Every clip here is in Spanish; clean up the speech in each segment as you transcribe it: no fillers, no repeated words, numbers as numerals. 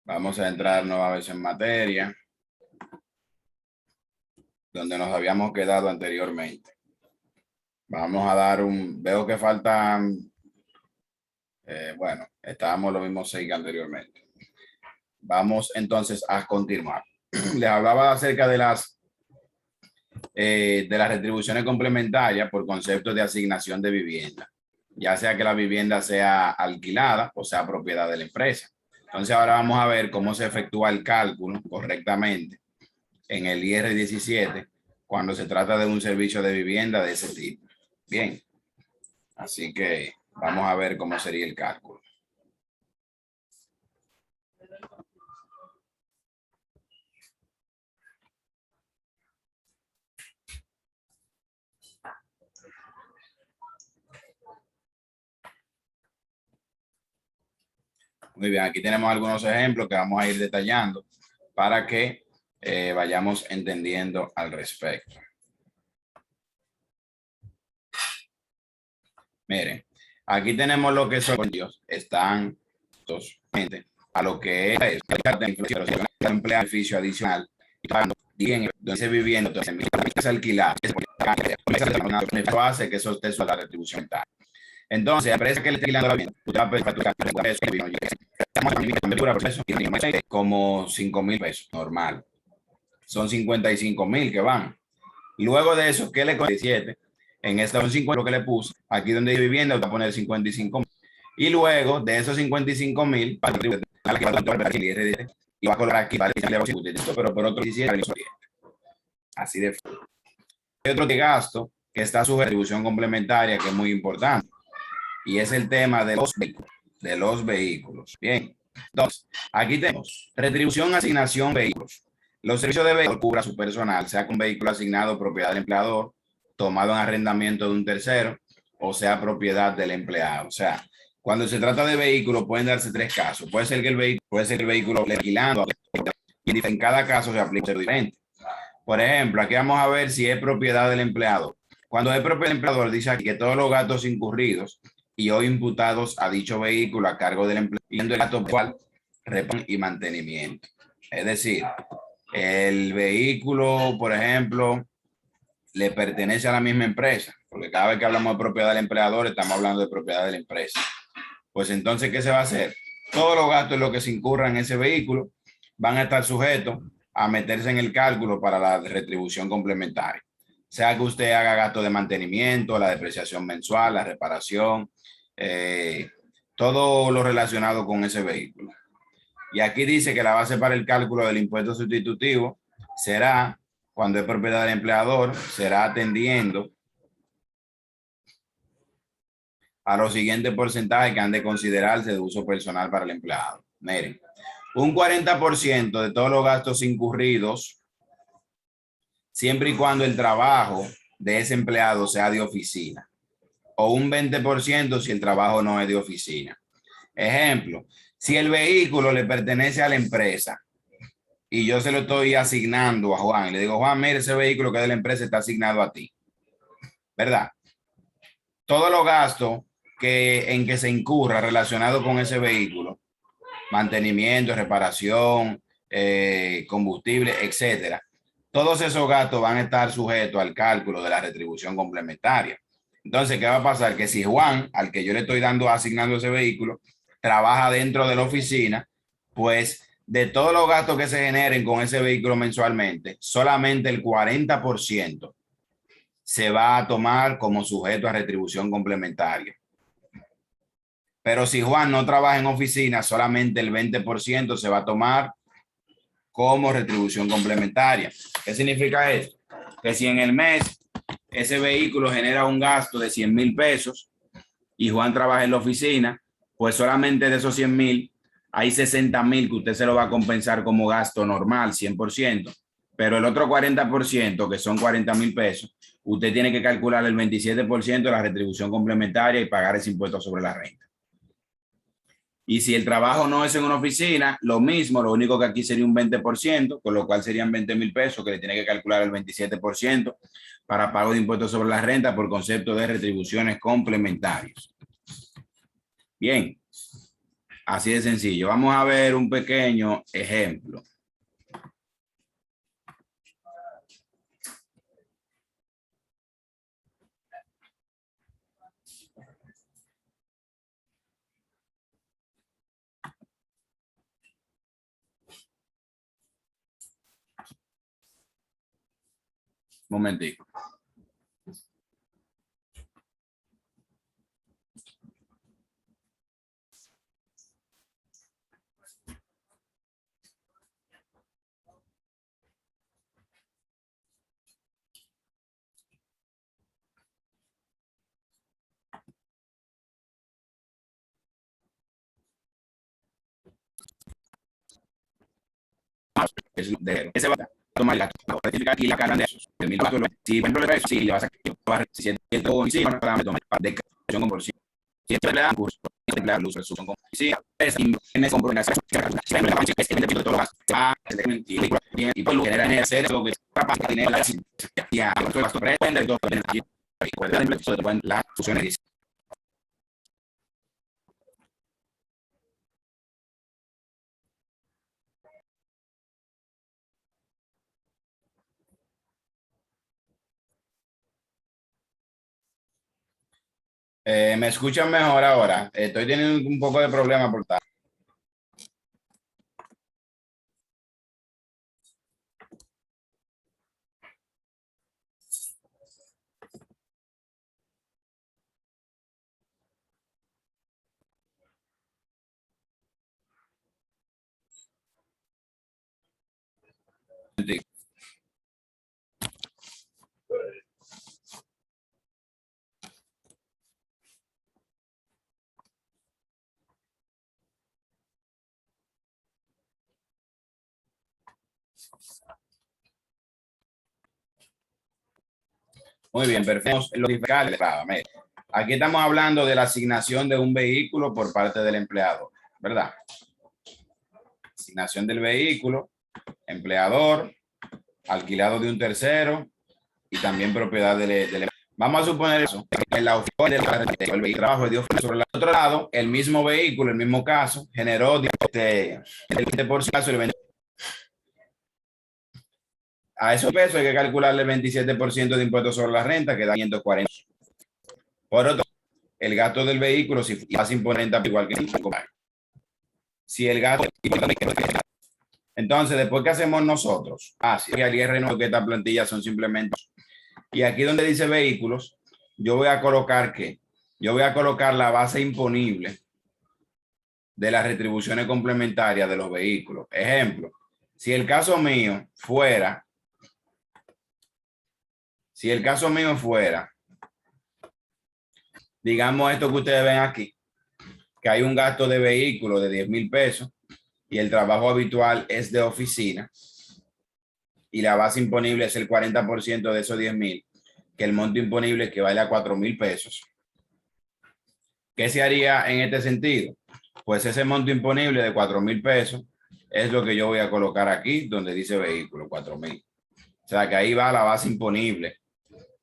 Vamos a entrar nueva vez en materia, donde nos habíamos quedado anteriormente. Vamos a dar veo que faltan, bueno, estábamos los mismos 6 que anteriormente. Vamos entonces a continuar. Les hablaba acerca de las retribuciones complementarias por conceptos de asignación de vivienda, ya sea que la vivienda sea alquilada o sea propiedad de la empresa. Entonces ahora vamos a ver cómo se efectúa el cálculo correctamente en el IR 17 cuando se trata de un servicio de vivienda de ese tipo. Bien, así que vamos a ver cómo sería el cálculo. Muy bien, aquí tenemos algunos ejemplos que vamos a ir detallando para que vayamos entendiendo al respecto. Miren, aquí tenemos lo que son ellos, están a lo que es el beneficio adicional y pagando bien donde viviendo, entonces es alquilar, eso hace que eso esté sobre la retribución tal. Entonces, la empresa que le esté alquilando la vivienda, usted va a pedir como 5,000 pesos, normal. Son 55,000 que van. Luego de eso, ¿qué le cuesta? 17. En esta son 50 que le puse. Aquí donde hay vivienda, voy a poner 55,000. Y luego de esos 55,000, y va a colocar aquí, pero por otro 17. Así de fácil. Hay otro gasto que está sujeto a retribución complementaria, que es muy importante. Y es el tema de los vehículos. Bien. Entonces, aquí tenemos retribución, asignación, vehículos. Los servicios de vehículos cubra su personal, sea con vehículo asignado propiedad del empleador, tomado en arrendamiento de un tercero, o sea propiedad del empleado. O sea, cuando se trata de vehículos pueden darse 3 casos. Puede ser que el vehículo le alquilando, y en cada caso se aplica diferente. Por ejemplo, aquí vamos a ver si es propiedad del empleado. Cuando es propiedad del empleador, dice aquí que todos los gastos incurridos y o imputados a dicho vehículo a cargo del empleado, y el gasto cual reparación y mantenimiento. Es decir, el vehículo, por ejemplo, le pertenece a la misma empresa, porque cada vez que hablamos de propiedad del empleador, estamos hablando de propiedad de la empresa. Pues entonces, ¿qué se va a hacer? Todos los gastos en los que se incurran en ese vehículo van a estar sujetos a meterse en el cálculo para la retribución complementaria. Sea que usted haga gasto de mantenimiento, la depreciación mensual, la reparación, todo lo relacionado con ese vehículo. Y aquí dice que la base para el cálculo del impuesto sustitutivo será, cuando es propiedad del empleador, será atendiendo a los siguientes porcentajes que han de considerarse de uso personal para el empleado. Miren, un 40% de todos los gastos incurridos, siempre y cuando el trabajo de ese empleado sea de oficina, o un 20% si el trabajo no es de oficina. Ejemplo, si el vehículo le pertenece a la empresa y yo se lo estoy asignando a Juan, y le digo, Juan, mire, ese vehículo que es de la empresa está asignado a ti, ¿verdad? Todos los gastos en que se incurra relacionado con ese vehículo, mantenimiento, reparación, combustible, etcétera, todos esos gastos van a estar sujetos al cálculo de la retribución complementaria. Entonces, ¿qué va a pasar? Que si Juan, al que yo le estoy asignando ese vehículo, trabaja dentro de la oficina, pues de todos los gastos que se generen con ese vehículo mensualmente, solamente el 40% se va a tomar como sujeto a retribución complementaria. Pero si Juan no trabaja en oficina, solamente el 20% se va a tomar como retribución complementaria. ¿Qué significa esto? Que si en el mes ese vehículo genera un gasto de 100,000 pesos y Juan trabaja en la oficina, pues solamente de esos 100,000 hay 60,000 que usted se lo va a compensar como gasto normal, 100%. Pero el otro 40%, que son 40,000 pesos, usted tiene que calcular el 27% de la retribución complementaria y pagar ese impuesto sobre la renta. Y si el trabajo no es en una oficina, lo mismo, lo único que aquí sería un 20%, con lo cual serían 20,000 pesos que le tiene que calcular el 27% para pago de impuestos sobre la renta por concepto de retribuciones complementarias. Bien. Así de sencillo. Vamos a ver un pequeño ejemplo. Momentico. Ese va a tomar el gasto, rectificar aquí la carga de esos. El mil gasto, si por ejemplo si le vas a si siento encima para tomar de creación con ciento. Si emplea curso, emplear luz, resolución con si es tienes compromiso es el de todos los gastos. Y por lo general es hacer lo que capaz de dinero y a todo gasto prende todo las funciones. ¿Me escuchan mejor ahora? Estoy teniendo un poco de problema por tal. Muy bien, perfecto. Aquí estamos hablando de la asignación de un vehículo por parte del empleado, ¿verdad? Asignación del vehículo, empleador, alquilado de un tercero y también propiedad del Vamos a suponer eso, en la oficina del trabajo de sobre el otro lado, el mismo vehículo, el mismo caso, generó el 20%. A esos pesos hay que calcularle el 27% de impuestos sobre la renta, que da 540. Por otro, el gasto del vehículo, si vas a imponer igual que el si el gasto. Entonces, después, ¿qué hacemos nosotros? Si al IR que esta plantilla son simplemente. Y aquí donde dice vehículos, yo voy a colocar ¿qué? Yo voy a colocar la base imponible de las retribuciones complementarias de los vehículos. Ejemplo, si el caso mío fuera, digamos esto que ustedes ven aquí, que hay un gasto de vehículo de 10,000 pesos y el trabajo habitual es de oficina y la base imponible es el 40% de esos 10,000, que el monto imponible equivale a 4,000 pesos. ¿Qué se haría en este sentido? Pues ese monto imponible de 4,000 pesos es lo que yo voy a colocar aquí donde dice vehículo, 4,000. O sea que ahí va la base imponible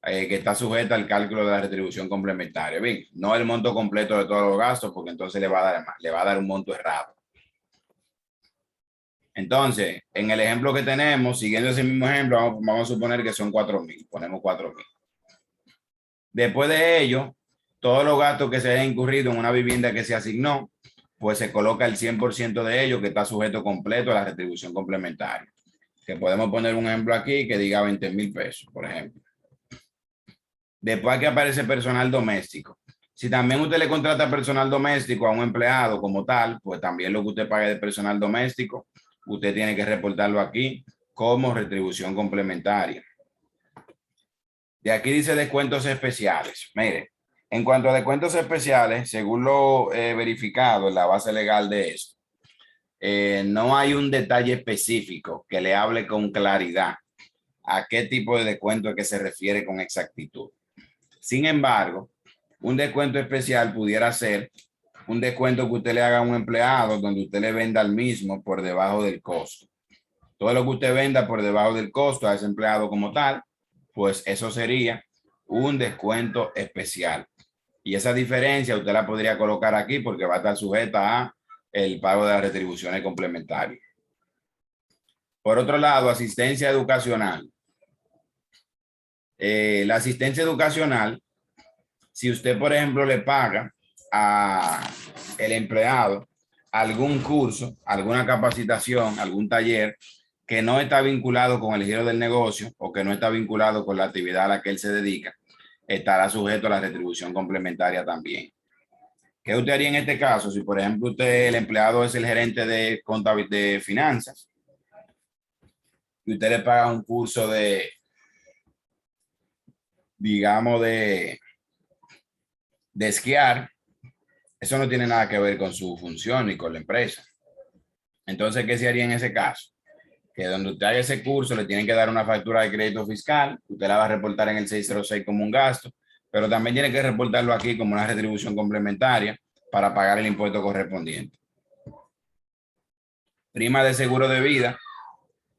que está sujeta al cálculo de la retribución complementaria. Bien, no el monto completo de todos los gastos porque entonces le va a dar un monto errado. Entonces, en el ejemplo que tenemos, siguiendo ese mismo ejemplo, vamos a suponer que son 4,000. Ponemos 4,000. Después de ello, todos los gastos que se hayan incurrido en una vivienda que se asignó, pues se coloca el 100% de ellos que está sujeto completo a la retribución complementaria. Que podemos poner un ejemplo aquí que diga 20,000 pesos, por ejemplo. Después que aparece personal doméstico. Si también usted le contrata personal doméstico a un empleado como tal, pues también lo que usted pague de personal doméstico, usted tiene que reportarlo aquí como retribución complementaria. De aquí dice descuentos especiales. Mire, en cuanto a descuentos especiales, según lo verificado en la base legal de esto, no hay un detalle específico que le hable con claridad a qué tipo de descuento es que se refiere con exactitud. Sin embargo, un descuento especial pudiera ser un descuento que usted le haga a un empleado donde usted le venda al mismo por debajo del costo. Todo lo que usted venda por debajo del costo a ese empleado como tal, pues eso sería un descuento especial. Y esa diferencia usted la podría colocar aquí porque va a estar sujeta a el pago de las retribuciones complementarias. Por otro lado, asistencia educacional. La asistencia educacional, si usted, por ejemplo, le paga a el empleado algún curso, alguna capacitación, algún taller que no está vinculado con el giro del negocio o que no está vinculado con la actividad a la que él se dedica, estará sujeto a la retribución complementaria también. ¿Qué usted haría en este caso? Si, por ejemplo, usted, el empleado es el gerente de contabilidad de finanzas y usted le paga un curso de, digamos, de esquiar, eso no tiene nada que ver con su función ni con la empresa. Entonces, ¿qué se haría en ese caso? Que donde usted haga ese curso le tienen que dar una factura de crédito fiscal, usted la va a reportar en el 606 como un gasto, pero también tiene que reportarlo aquí como una retribución complementaria para pagar el impuesto correspondiente. Prima de seguro de vida.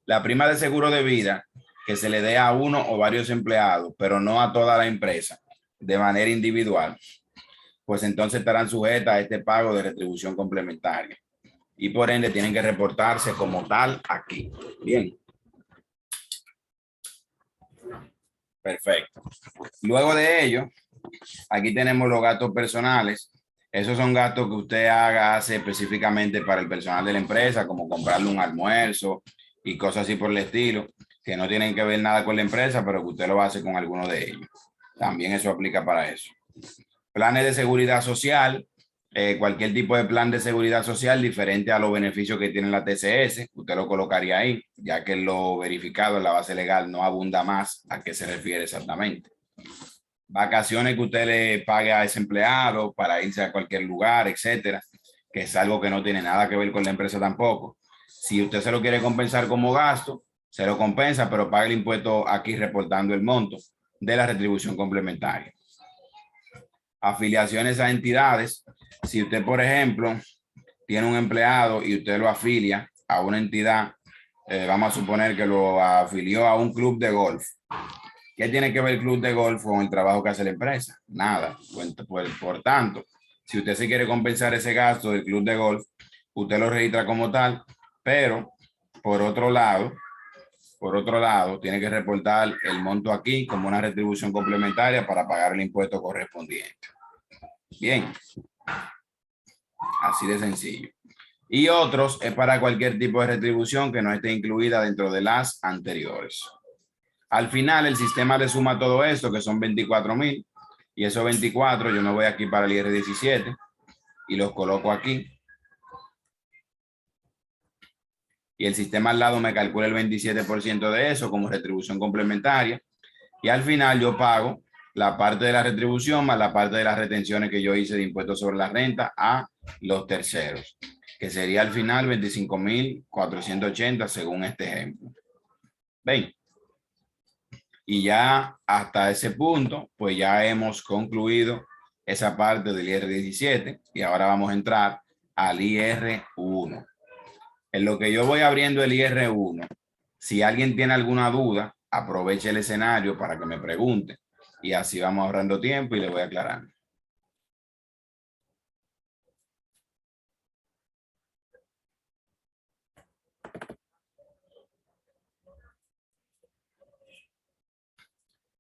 La prima de seguro de vida que se le dé a uno o varios empleados, pero no a toda la empresa, de manera individual, pues entonces estarán sujetas a este pago de retribución complementaria y por ende tienen que reportarse como tal aquí. Bien. Perfecto. Luego de ello, aquí tenemos los gastos personales. Esos son gastos que usted hace específicamente para el personal de la empresa, como comprarle un almuerzo y cosas así por el estilo, que no tienen que ver nada con la empresa, pero que usted lo hace con alguno de ellos. También eso aplica para eso. Planes de seguridad social, cualquier tipo de plan de seguridad social diferente a los beneficios que tiene la TCS, usted lo colocaría ahí, ya que lo verificado en la base legal no abunda más a qué se refiere exactamente. Vacaciones que usted le pague a ese empleado para irse a cualquier lugar, etcétera, que es algo que no tiene nada que ver con la empresa tampoco. Si usted se lo quiere compensar como gasto, se lo compensa, pero paga el impuesto aquí reportando el monto de la retribución complementaria. Afiliaciones a entidades. Si usted, por ejemplo, tiene un empleado y usted lo afilia a una entidad, vamos a suponer que lo afilió a un club de golf. ¿Qué tiene que ver el club de golf con el trabajo que hace la empresa? Nada. Por tanto, si usted se quiere compensar ese gasto del club de golf, usted lo registra como tal, pero por otro lado, tiene que reportar el monto aquí como una retribución complementaria para pagar el impuesto correspondiente. Bien, así de sencillo. Y otros es para cualquier tipo de retribución que no esté incluida dentro de las anteriores. Al final, el sistema le suma todo esto, que son 24,000, y esos 24 yo me voy aquí para el IR17 y los coloco aquí. Y el sistema al lado me calcula el 27% de eso como retribución complementaria. Y al final yo pago la parte de la retribución más la parte de las retenciones que yo hice de impuestos sobre la renta a los terceros, que sería al final 25,480 según este ejemplo. ¿Ven? Y ya hasta ese punto, pues ya hemos concluido esa parte del IR17 y ahora vamos a entrar al IR1. En lo que yo voy abriendo el IR1, si alguien tiene alguna duda, aproveche el escenario para que me pregunte y así vamos ahorrando tiempo y le voy aclarando.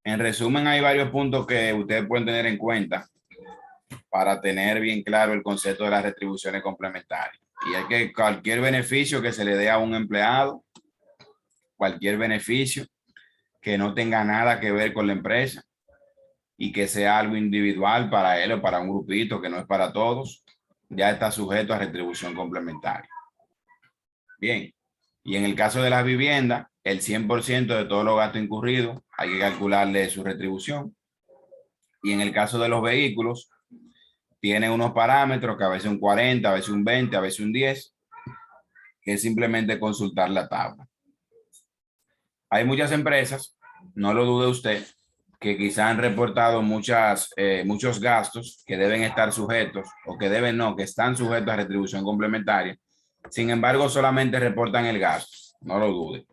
En resumen, hay varios puntos que ustedes pueden tener en cuenta para tener bien claro el concepto de las retribuciones complementarias. Y es que cualquier beneficio que se le dé a un empleado, cualquier beneficio que no tenga nada que ver con la empresa y que sea algo individual para él o para un grupito que no es para todos, ya está sujeto a retribución complementaria. Bien, y en el caso de las viviendas, el 100% de todos los gastos incurridos hay que calcularle su retribución. Y en el caso de los vehículos, tiene unos parámetros que a veces un 40, a veces un 20, a veces un 10, que es simplemente consultar la tabla. Hay muchas empresas, no lo dude usted, que quizá han reportado muchos gastos que deben estar sujetos o que deben no, que están sujetos a retribución complementaria. Sin embargo, solamente reportan el gasto, no lo dude.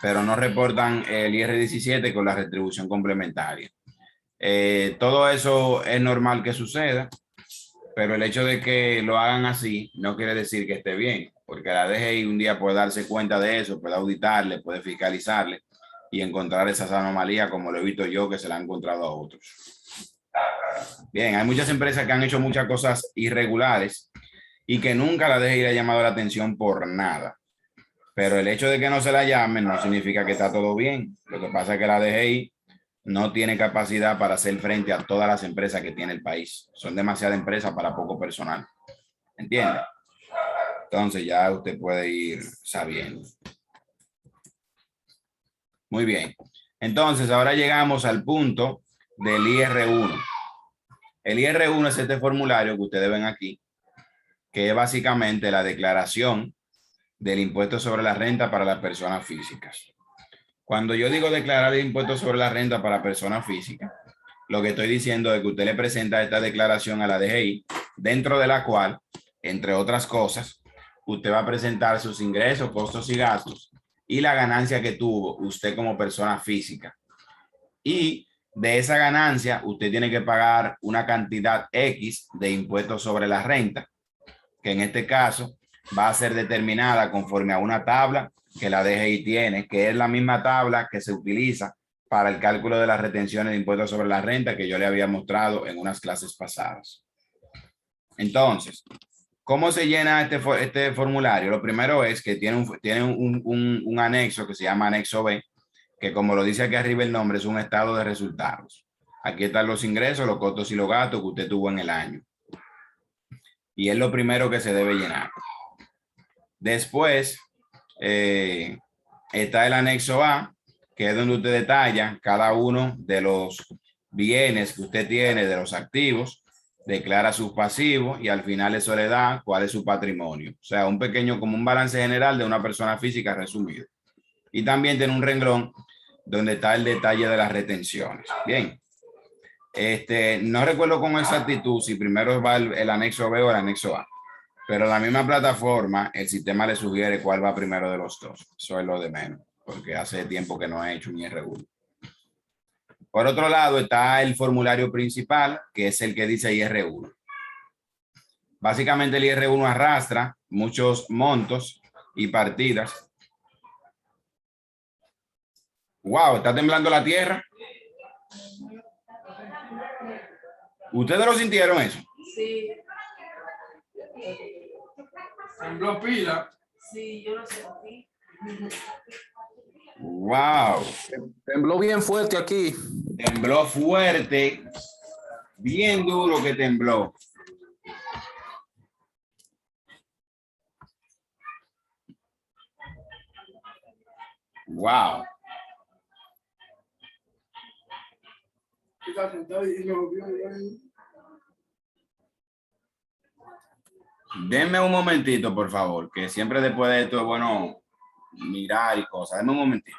Pero no reportan el IR17 con la retribución complementaria. Todo eso es normal que suceda. pero el hecho de que lo hagan así no quiere decir que esté bien, porque la DGI un día puede darse cuenta de eso, puede auditarle, puede fiscalizarle y encontrar esas anomalías como lo he visto yo que se la han encontrado a otros. Bien, hay muchas empresas que han hecho muchas cosas irregulares y que nunca la DGI le ha llamado la atención por nada. Pero el hecho de que no se la llamen no significa que está todo bien. Lo que pasa es que la DGI no tiene capacidad para hacer frente a todas las empresas que tiene el país. Son demasiadas empresas para poco personal. ¿Entiende? Entonces ya usted puede ir sabiendo. Muy bien. Entonces ahora llegamos al punto del IR1. El IR1 es este formulario que ustedes ven aquí, que es básicamente la declaración del impuesto sobre la renta para las personas físicas. Cuando yo digo declarar el impuesto sobre la renta para personas físicas, lo que estoy diciendo es que usted le presenta esta declaración a la DGI, dentro de la cual, entre otras cosas, usted va a presentar sus ingresos, costos y gastos y la ganancia que tuvo usted como persona física. Y de esa ganancia, usted tiene que pagar una cantidad X de impuestos sobre la renta, que en este caso va a ser determinada conforme a una tabla que la DGI tiene, que es la misma tabla que se utiliza para el cálculo de las retenciones de impuestos sobre la renta que yo le había mostrado en unas clases pasadas. Entonces, ¿cómo se llena este formulario? Lo primero es que tiene un anexo que se llama anexo B, que como lo dice aquí arriba el nombre, es un estado de resultados. Aquí están los ingresos, los costos y los gastos que usted tuvo en el año. Y es lo primero que se debe llenar. Después está el anexo A, que es donde usted detalla cada uno de los bienes que usted tiene, de los activos, declara sus pasivos y al final eso le da cuál es su patrimonio. O sea, un pequeño, como un balance general de una persona física resumido. Y también tiene un renglón donde está el detalle de las retenciones. Bien. No recuerdo con exactitud si primero va el anexo B o el anexo A, pero la misma plataforma, el sistema le sugiere cuál va primero de los dos. Eso es lo de menos, porque hace tiempo que no he hecho un IR1. Por otro lado está el formulario principal, que es el que dice IR1. Básicamente el IR1 arrastra muchos montos y partidas. Wow, está temblando la tierra. ¿Ustedes lo sintieron eso? Sí. Tembló pila. Sí, yo lo sentí. Wow. Tembló bien fuerte aquí. Tembló fuerte, bien duro que tembló. Wow. Denme un momentito, por favor, que siempre después de esto es bueno mirar y cosas. Denme un momentito.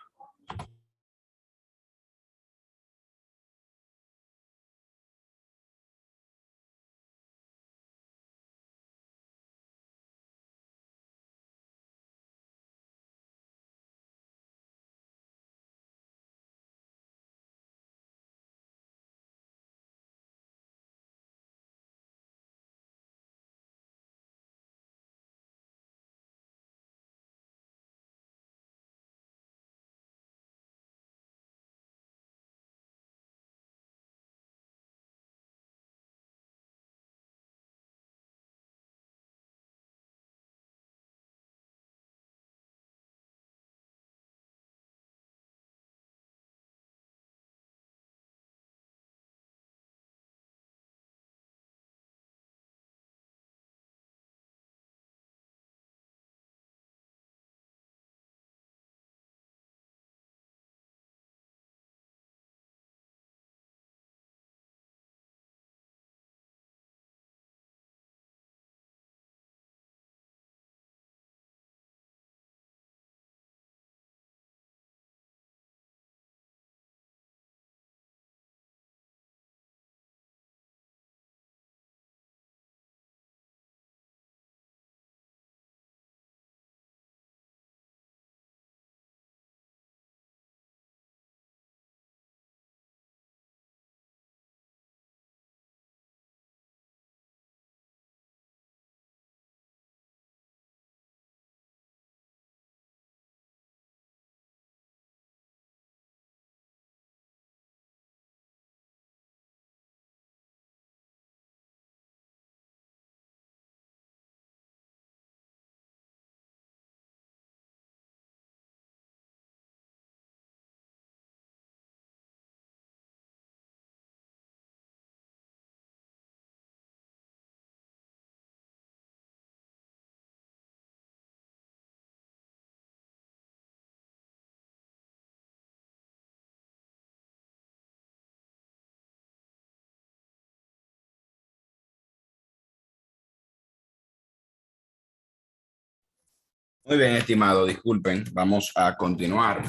Muy bien, estimado, disculpen, vamos a continuar.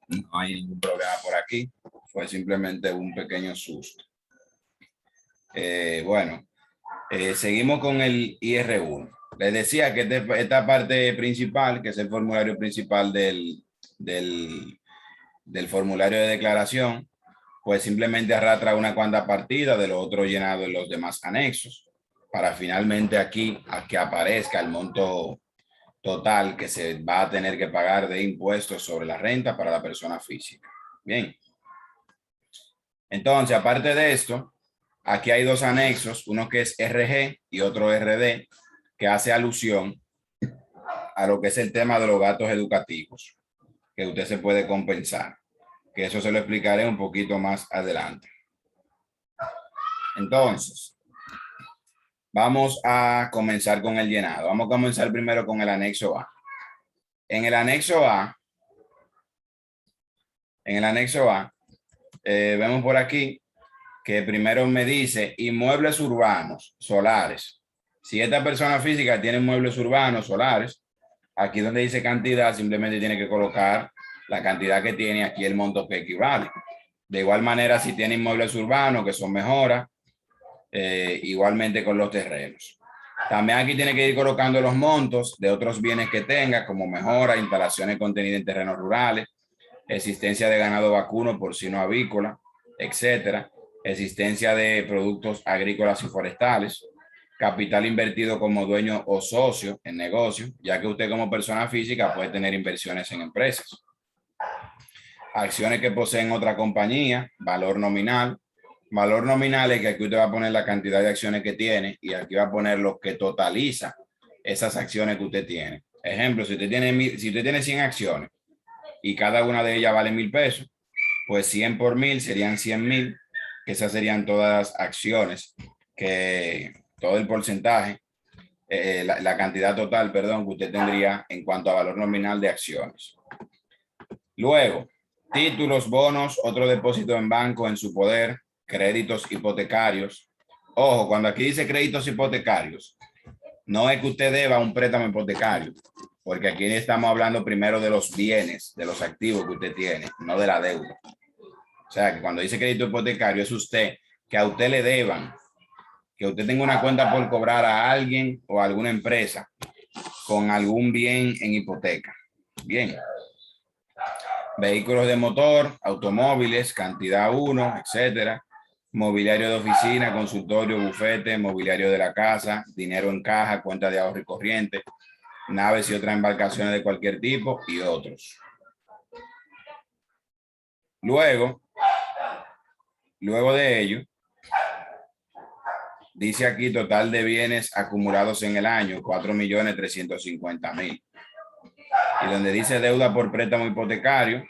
No hay ningún problema por aquí. Fue simplemente un pequeño susto. Bueno, seguimos con el IR1. Les decía que esta parte principal, que es el formulario principal del formulario de declaración, pues simplemente arrastra una cuanta partida de lo otro llenado en los demás anexos, para finalmente aquí a que aparezca el monto total que se va a tener que pagar de impuestos sobre la renta para la persona física. Bien. Entonces, aparte de esto, aquí hay dos anexos, uno que es RG y otro RD, que hace alusión a lo que es el tema de los gastos educativos, que usted se puede compensar, que eso se lo explicaré un poquito más adelante. Entonces, vamos a comenzar con el llenado. Vamos a comenzar primero con el anexo A. En el anexo A, vemos por aquí que primero me dice inmuebles urbanos solares. Si esta persona física tiene inmuebles urbanos solares, aquí donde dice cantidad, simplemente tiene que colocar la cantidad que tiene, aquí el monto que equivale. De igual manera, si tiene inmuebles urbanos, que son mejoras, igualmente con los terrenos. También aquí tiene que ir colocando los montos de otros bienes que tenga, como mejora, instalaciones contenidas en terrenos rurales, existencia de ganado vacuno, porcino, avícola, etcétera, existencia de productos agrícolas y forestales, capital invertido como dueño o socio en negocio, ya que usted como persona física puede tener inversiones en empresas. Acciones que poseen otra compañía, valor nominal. Valor nominal es que aquí usted va a poner la cantidad de acciones que tiene y aquí va a poner lo que totaliza esas acciones que usted tiene. Ejemplo, si usted tiene 100 acciones y cada una de ellas vale 1,000 pesos, pues 100 por 1,000 serían 100,000, que esas serían todas las acciones, que todo el porcentaje, la cantidad total, perdón, que usted tendría en cuanto a valor nominal de acciones. Luego, títulos, bonos, otro depósito en banco en su poder, créditos hipotecarios. Ojo, cuando aquí dice créditos hipotecarios, no es que usted deba un préstamo hipotecario, porque aquí estamos hablando primero de los bienes, de los activos que usted tiene, no de la deuda. O sea, que cuando dice crédito hipotecario es usted, que a usted le deban, que usted tenga una cuenta por cobrar a alguien o a alguna empresa con algún bien en hipoteca. Bien. Vehículos de motor, automóviles, cantidad 1, etcétera. Mobiliario de oficina, consultorio, bufete, mobiliario de la casa, dinero en caja, cuenta de ahorro y corriente, naves y otras embarcaciones de cualquier tipo y otros. Luego de ello, dice aquí total de bienes acumulados en el año, 4.350.000. Y donde dice deuda por préstamo hipotecario,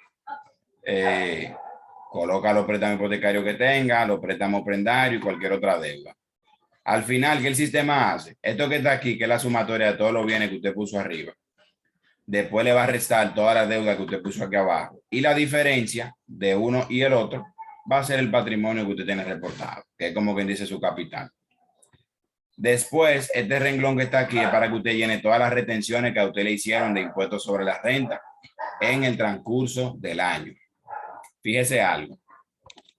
coloca los préstamos hipotecarios que tenga, los préstamos prendarios y cualquier otra deuda. Al final, ¿qué el sistema hace? Esto que está aquí, que es la sumatoria de todos los bienes que usted puso arriba, después le va a restar todas las deudas que usted puso aquí abajo. Y la diferencia de uno y el otro va a ser el patrimonio que usted tiene reportado, que es como quien dice su capital. Después, este renglón que está aquí es para que usted llene todas las retenciones que a usted le hicieron de impuestos sobre la renta en el transcurso del año. Fíjese algo.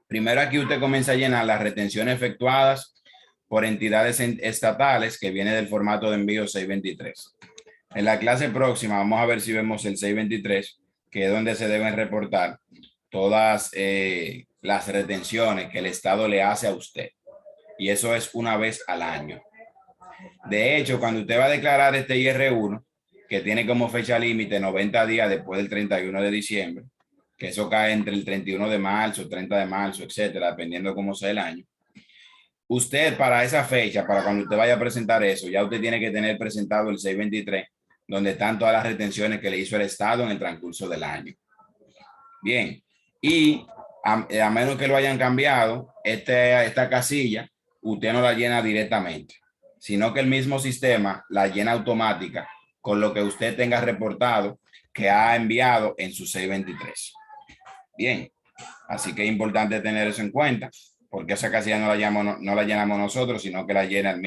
Primero aquí usted comienza a llenar las retenciones efectuadas por entidades estatales, que viene del formato de envío 623. En la clase próxima vamos a ver si vemos el 623, que es donde se deben reportar todas las retenciones que el Estado le hace a usted. Y eso es una vez al año. De hecho, cuando usted va a declarar este IR1, que tiene como fecha límite 90 días después del 31 de diciembre, que eso cae entre el 31 de marzo, 30 de marzo, etcétera, dependiendo cómo sea el año. Usted para esa fecha, para cuando usted vaya a presentar eso, ya usted tiene que tener presentado el 623, donde están todas las retenciones que le hizo el Estado en el transcurso del año. Bien, y a menos que lo hayan cambiado, esta casilla, usted no la llena directamente, sino que el mismo sistema la llena automática con lo que usted tenga reportado que ha enviado en su 623. Bien, así que es importante tener eso en cuenta, porque esa casilla no la llenamos nosotros, sino que la llena el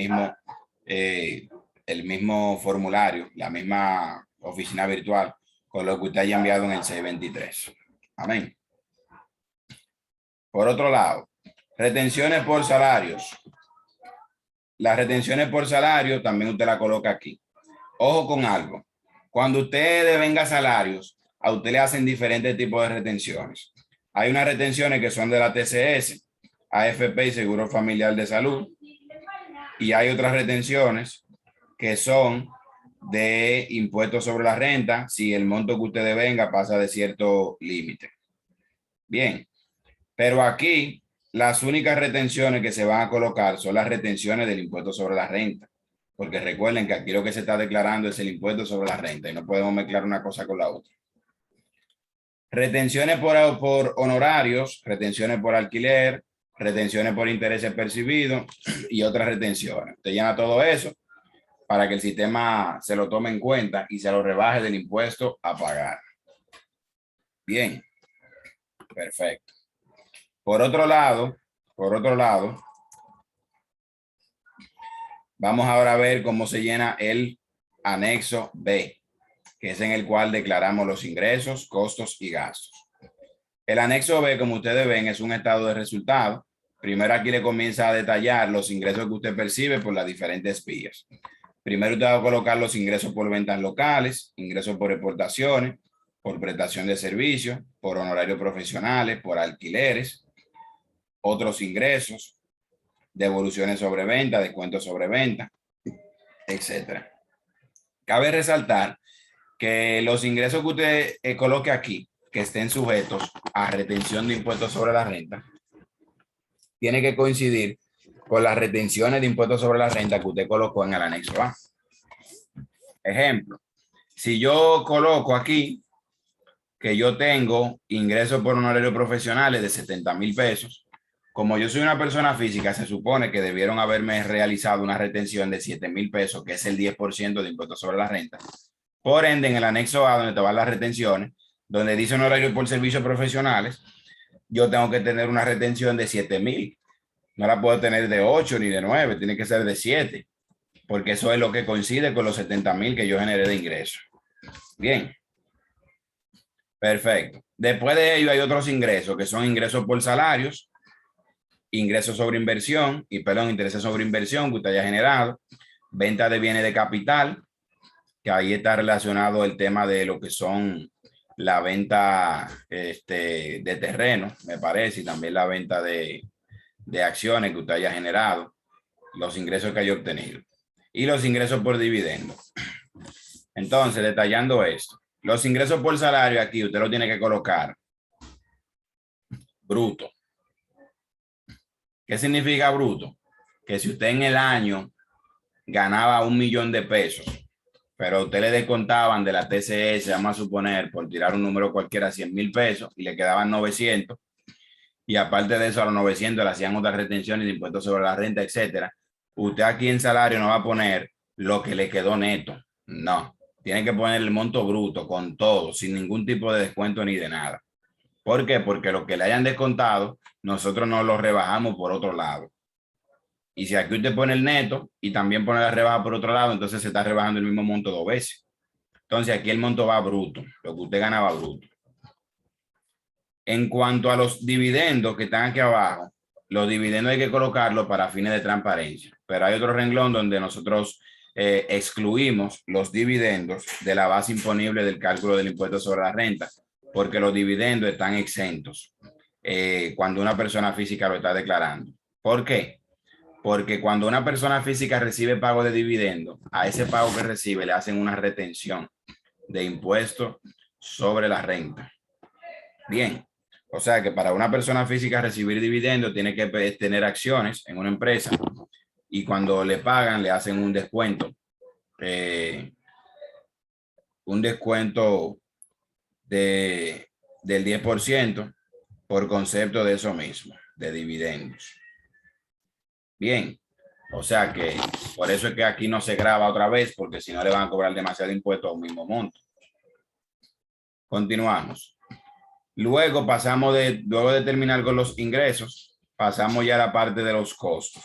mismo formulario, la misma oficina virtual, con lo que usted haya enviado en el 623. Amén. Por otro lado, retenciones por salarios. Las retenciones por salario también usted la coloca aquí. Ojo con algo. Cuando usted devenga salarios, a usted le hacen diferentes tipos de retenciones. Hay unas retenciones que son de la TCS, AFP y Seguro Familiar de Salud. Y hay otras retenciones que son de impuestos sobre la renta si el monto que usted devenga pasa de cierto límite. Bien, pero aquí las únicas retenciones que se van a colocar son las retenciones del impuesto sobre la renta. Porque recuerden que aquí lo que se está declarando es el impuesto sobre la renta y no podemos mezclar una cosa con la otra. Retenciones por honorarios, retenciones por alquiler, retenciones por intereses percibidos y otras retenciones. Usted llena todo eso para que el sistema se lo tome en cuenta y se lo rebaje del impuesto a pagar. Bien, perfecto. Por otro lado, vamos ahora a ver cómo se llena el anexo B, que es en el cual declaramos los ingresos, costos y gastos. El anexo B, como ustedes ven, es un estado de resultados. Primero aquí le comienza a detallar los ingresos que usted percibe por las diferentes vías. Primero usted va a colocar los ingresos por ventas locales, ingresos por exportaciones, por prestación de servicios, por honorarios profesionales, por alquileres, otros ingresos, devoluciones sobre venta, descuentos sobre venta, etc. Cabe resaltar que los ingresos que usted coloque aquí, que estén sujetos a retención de impuestos sobre la renta, tiene que coincidir con las retenciones de impuestos sobre la renta que usted colocó en el anexo A. Ejemplo, si yo coloco aquí que yo tengo ingresos por honorarios profesionales de 70,000 pesos, como yo soy una persona física, se supone que debieron haberme realizado una retención de 7,000 pesos, que es el 10% de impuestos sobre la renta. Por ende, en el anexo A, donde te van las retenciones, donde dice honorario por servicios profesionales, yo tengo que tener una retención de 7,000. No la puedo tener de 8 ni de 9, tiene que ser de 7, porque eso es lo que coincide con los 70,000 que yo generé de ingresos. Bien. Perfecto. Después de ello hay otros ingresos que son ingresos por salarios, ingresos sobre inversión, intereses sobre inversión que usted haya generado, venta de bienes de capital, que ahí está relacionado el tema de lo que son la venta de terreno, me parece, y también la venta de acciones que usted haya generado, los ingresos que haya obtenido, y los ingresos por dividendo. Entonces, detallando esto, los ingresos por salario aquí usted lo tiene que colocar bruto. ¿Qué significa bruto? Que si usted en el año ganaba 1,000,000 de pesos, pero a usted le descontaban de la TCS, vamos a suponer, por tirar un número cualquiera, 100,000 pesos y le quedaban 900, y aparte de eso a los 900 le hacían otras retenciones de impuestos sobre la renta, etcétera. Usted aquí en salario no va a poner lo que le quedó neto, no. Tiene que poner el monto bruto con todo, sin ningún tipo de descuento ni de nada. ¿Por qué? Porque lo que le hayan descontado, nosotros no lo rebajamos por otro lado. Y si aquí usted pone el neto y también pone la rebaja por otro lado, entonces se está rebajando el mismo monto 2 veces. Entonces aquí el monto va bruto, lo que usted ganaba bruto. En cuanto a los dividendos que están aquí abajo, los dividendos hay que colocarlos para fines de transparencia. Pero hay otro renglón donde nosotros excluimos los dividendos de la base imponible del cálculo del impuesto sobre la renta, porque los dividendos están exentos cuando una persona física lo está declarando. ¿Por qué? Porque cuando una persona física recibe pago de dividendo, a ese pago que recibe le hacen una retención de impuesto sobre la renta. Bien, o sea que para una persona física recibir dividendo tiene que tener acciones en una empresa y cuando le pagan le hacen un descuento del 10% por concepto de eso mismo, de dividendos. Bien, o sea que por eso es que aquí no se graba otra vez, porque si no le van a cobrar demasiado impuesto a un mismo monto. Continuamos. Luego luego de terminar con los ingresos, pasamos ya a la parte de los costos.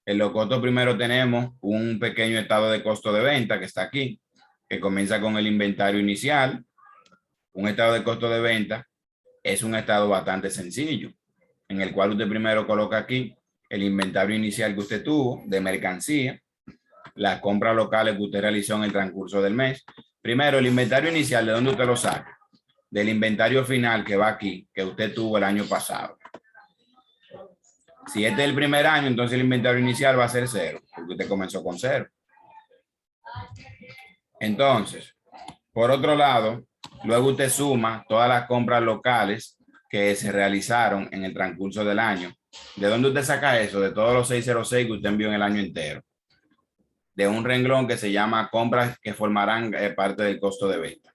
En los costos primero tenemos un pequeño estado de costo de venta que está aquí, que comienza con el inventario inicial. Un estado de costo de venta es un estado bastante sencillo, en el cual usted primero coloca aquí el inventario inicial que usted tuvo de mercancía, las compras locales que usted realizó en el transcurso del mes. Primero, el inventario inicial, ¿de dónde usted lo saca? Del inventario final que va aquí, que usted tuvo el año pasado. Si este es el primer año, entonces el inventario inicial va a ser 0, porque usted comenzó con 0. Entonces, por otro lado, luego usted suma todas las compras locales que se realizaron en el transcurso del año. ¿De dónde usted saca eso? De todos los 606 que usted envió en el año entero. De un renglón que se llama compras que formarán parte del costo de venta,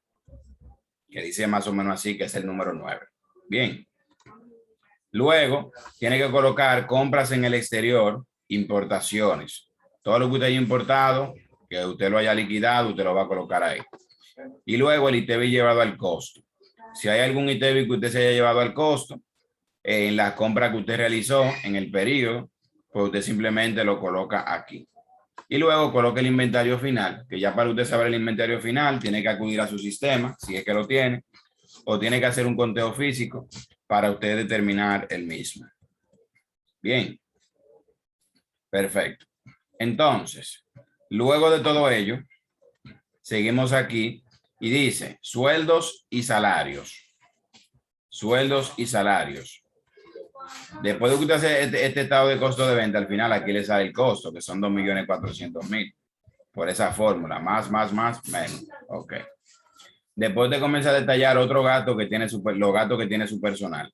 que dice más o menos así, que es el número 9. Bien. Luego, tiene que colocar compras en el exterior, importaciones. Todo lo que usted haya importado, que usted lo haya liquidado, usted lo va a colocar ahí. Y luego el ITEVI llevado al costo. Si hay algún ITEVI que usted se haya llevado al costo, en las compras que usted realizó en el periodo, pues usted simplemente lo coloca aquí. Y luego coloca el inventario final, que ya para usted saber el inventario final, tiene que acudir a su sistema, si es que lo tiene, o tiene que hacer un conteo físico para usted determinar el mismo. Bien. Perfecto. Entonces, luego de todo ello, seguimos aquí y dice sueldos y salarios. Sueldos y salarios. Después de que usted hace este estado de costo de venta, al final aquí le sale el costo, que son 2.400.000. Por esa fórmula, más, menos. Ok. Después de comenzar a detallar otro gasto que tiene los gastos que tiene su personal.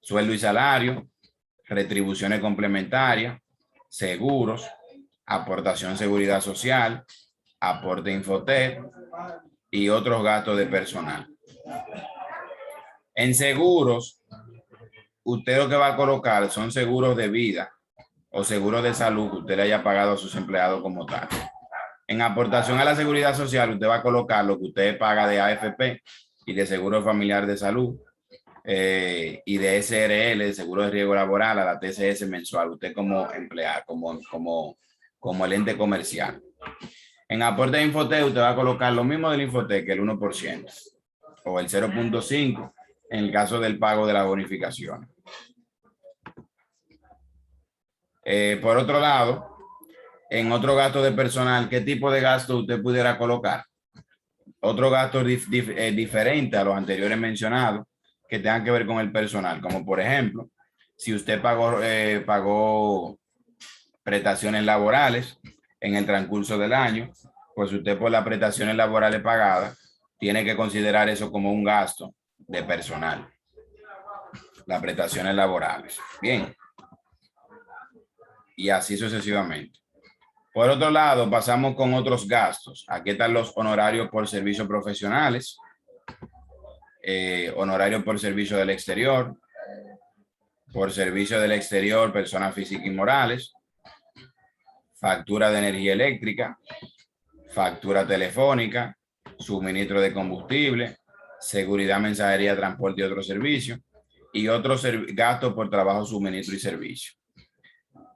Sueldo y salario, retribuciones complementarias, seguros, aportación seguridad social, aporte Infotep y otros gastos de personal. En seguros, usted lo que va a colocar son seguros de vida o seguros de salud que usted le haya pagado a sus empleados como tal. En aportación a la seguridad social, usted va a colocar lo que usted paga de AFP y de seguro familiar de salud y de SRL, de seguro de riesgo laboral, a la TCS mensual, usted como empleado, como el ente comercial. En aporte de Infotec, usted va a colocar lo mismo del Infotec, que el 1% o el 0.5% en el caso del pago de la bonificación. Por otro lado, en otro gasto de personal, ¿qué tipo de gasto usted pudiera colocar? Otro gasto diferente a los anteriores mencionados que tengan que ver con el personal, como por ejemplo, si usted pagó prestaciones laborales en el transcurso del año, pues usted por las prestaciones laborales pagadas tiene que considerar eso como un gasto de personal. Las prestaciones laborales. Bien. Y así sucesivamente. Por otro lado, pasamos con otros gastos. Aquí están los honorarios por servicios profesionales, honorarios por servicio del exterior, por servicio del exterior, personas físicas y morales, factura de energía eléctrica, factura telefónica, suministro de combustible, seguridad, mensajería, transporte y otros servicios, y otros gastos por trabajo, suministro y servicio.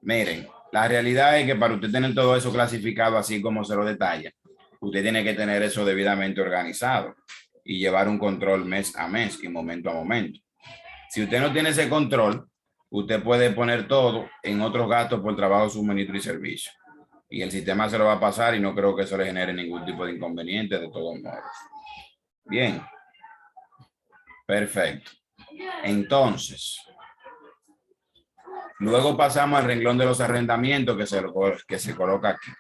Miren, la realidad es que para usted tener todo eso clasificado así como se lo detalla, usted tiene que tener eso debidamente organizado y llevar un control mes a mes y momento a momento. Si usted no tiene ese control, usted puede poner todo en otros gastos por trabajo, suministro y servicio. Y el sistema se lo va a pasar y no creo que eso le genere ningún tipo de inconveniente de todos modos. Bien. Perfecto. Entonces, luego pasamos al renglón de los arrendamientos que se coloca aquí.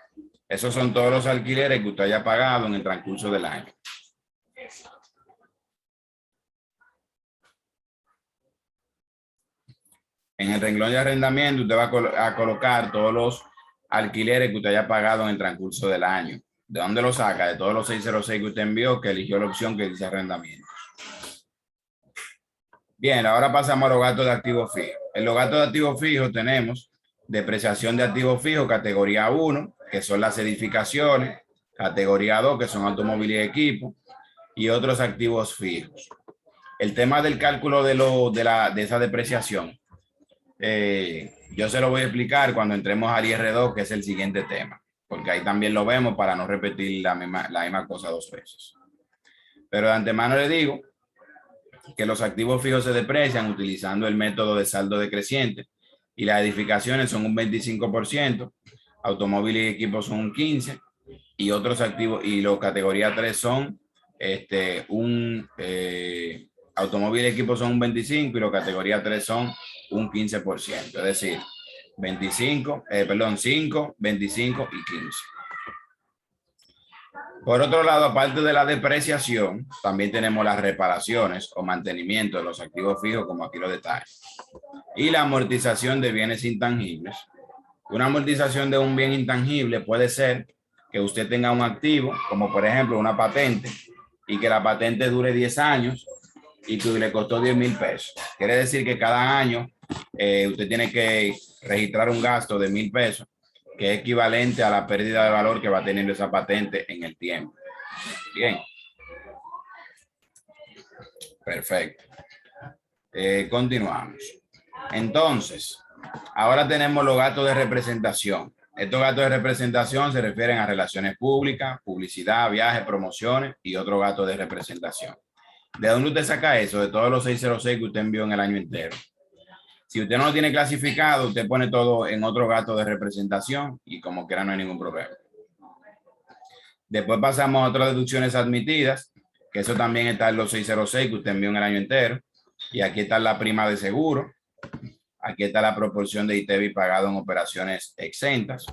Esos son todos los alquileres que usted haya pagado en el transcurso del año. En el renglón de arrendamiento usted va a colocar todos los alquileres que usted haya pagado en el transcurso del año. ¿De dónde lo saca? De todos los 606 que usted envió, que eligió la opción que dice arrendamiento. Bien, ahora pasamos a los gastos de activos fijos. En los gastos de activos fijos tenemos depreciación de activos fijos, categoría 1, que son las edificaciones, categoría 2, que son automóviles y equipos, y otros activos fijos. El tema del cálculo de esa depreciación, yo se lo voy a explicar cuando entremos al IR2, que es el siguiente tema. porque ahí también lo vemos para no repetir la misma cosa dos veces. Pero de antemano le digo que los activos fijos se deprecian utilizando el método de saldo decreciente y las edificaciones son un 25%, automóviles y equipos son un 15%, y otros activos y los categoría 3 son automóviles y equipos son un 25% y los categoría 3 son un 15%, es decir, 5, 25 y 15. Por otro lado, aparte de la depreciación, también tenemos las reparaciones o mantenimiento de los activos fijos, como aquí lo detallo, y la amortización de bienes intangibles. Una amortización de un bien intangible puede ser que usted tenga un activo, como por ejemplo una patente, y que la patente dure 10 años y que le costó 10,000 pesos. Quiere decir que cada año usted tiene que registrar un gasto de 1,000 pesos, que es equivalente a la pérdida de valor que va teniendo esa patente en el tiempo. Bien. Perfecto. Continuamos. Entonces, ahora tenemos los gastos de representación. Estos gastos de representación se refieren a relaciones públicas, publicidad, viajes, promociones y otros gastos de representación. ¿De dónde usted saca eso? De todos los 606 que usted envió en el año entero. Si usted no lo tiene clasificado, usted pone todo en otro gasto de representación y como quiera no hay ningún problema. Después pasamos a otras deducciones admitidas, que eso también está en los 606 que usted envió en el año entero. Y aquí está la prima de seguro. Aquí está la proporción de ITEVI pagado en operaciones exentas.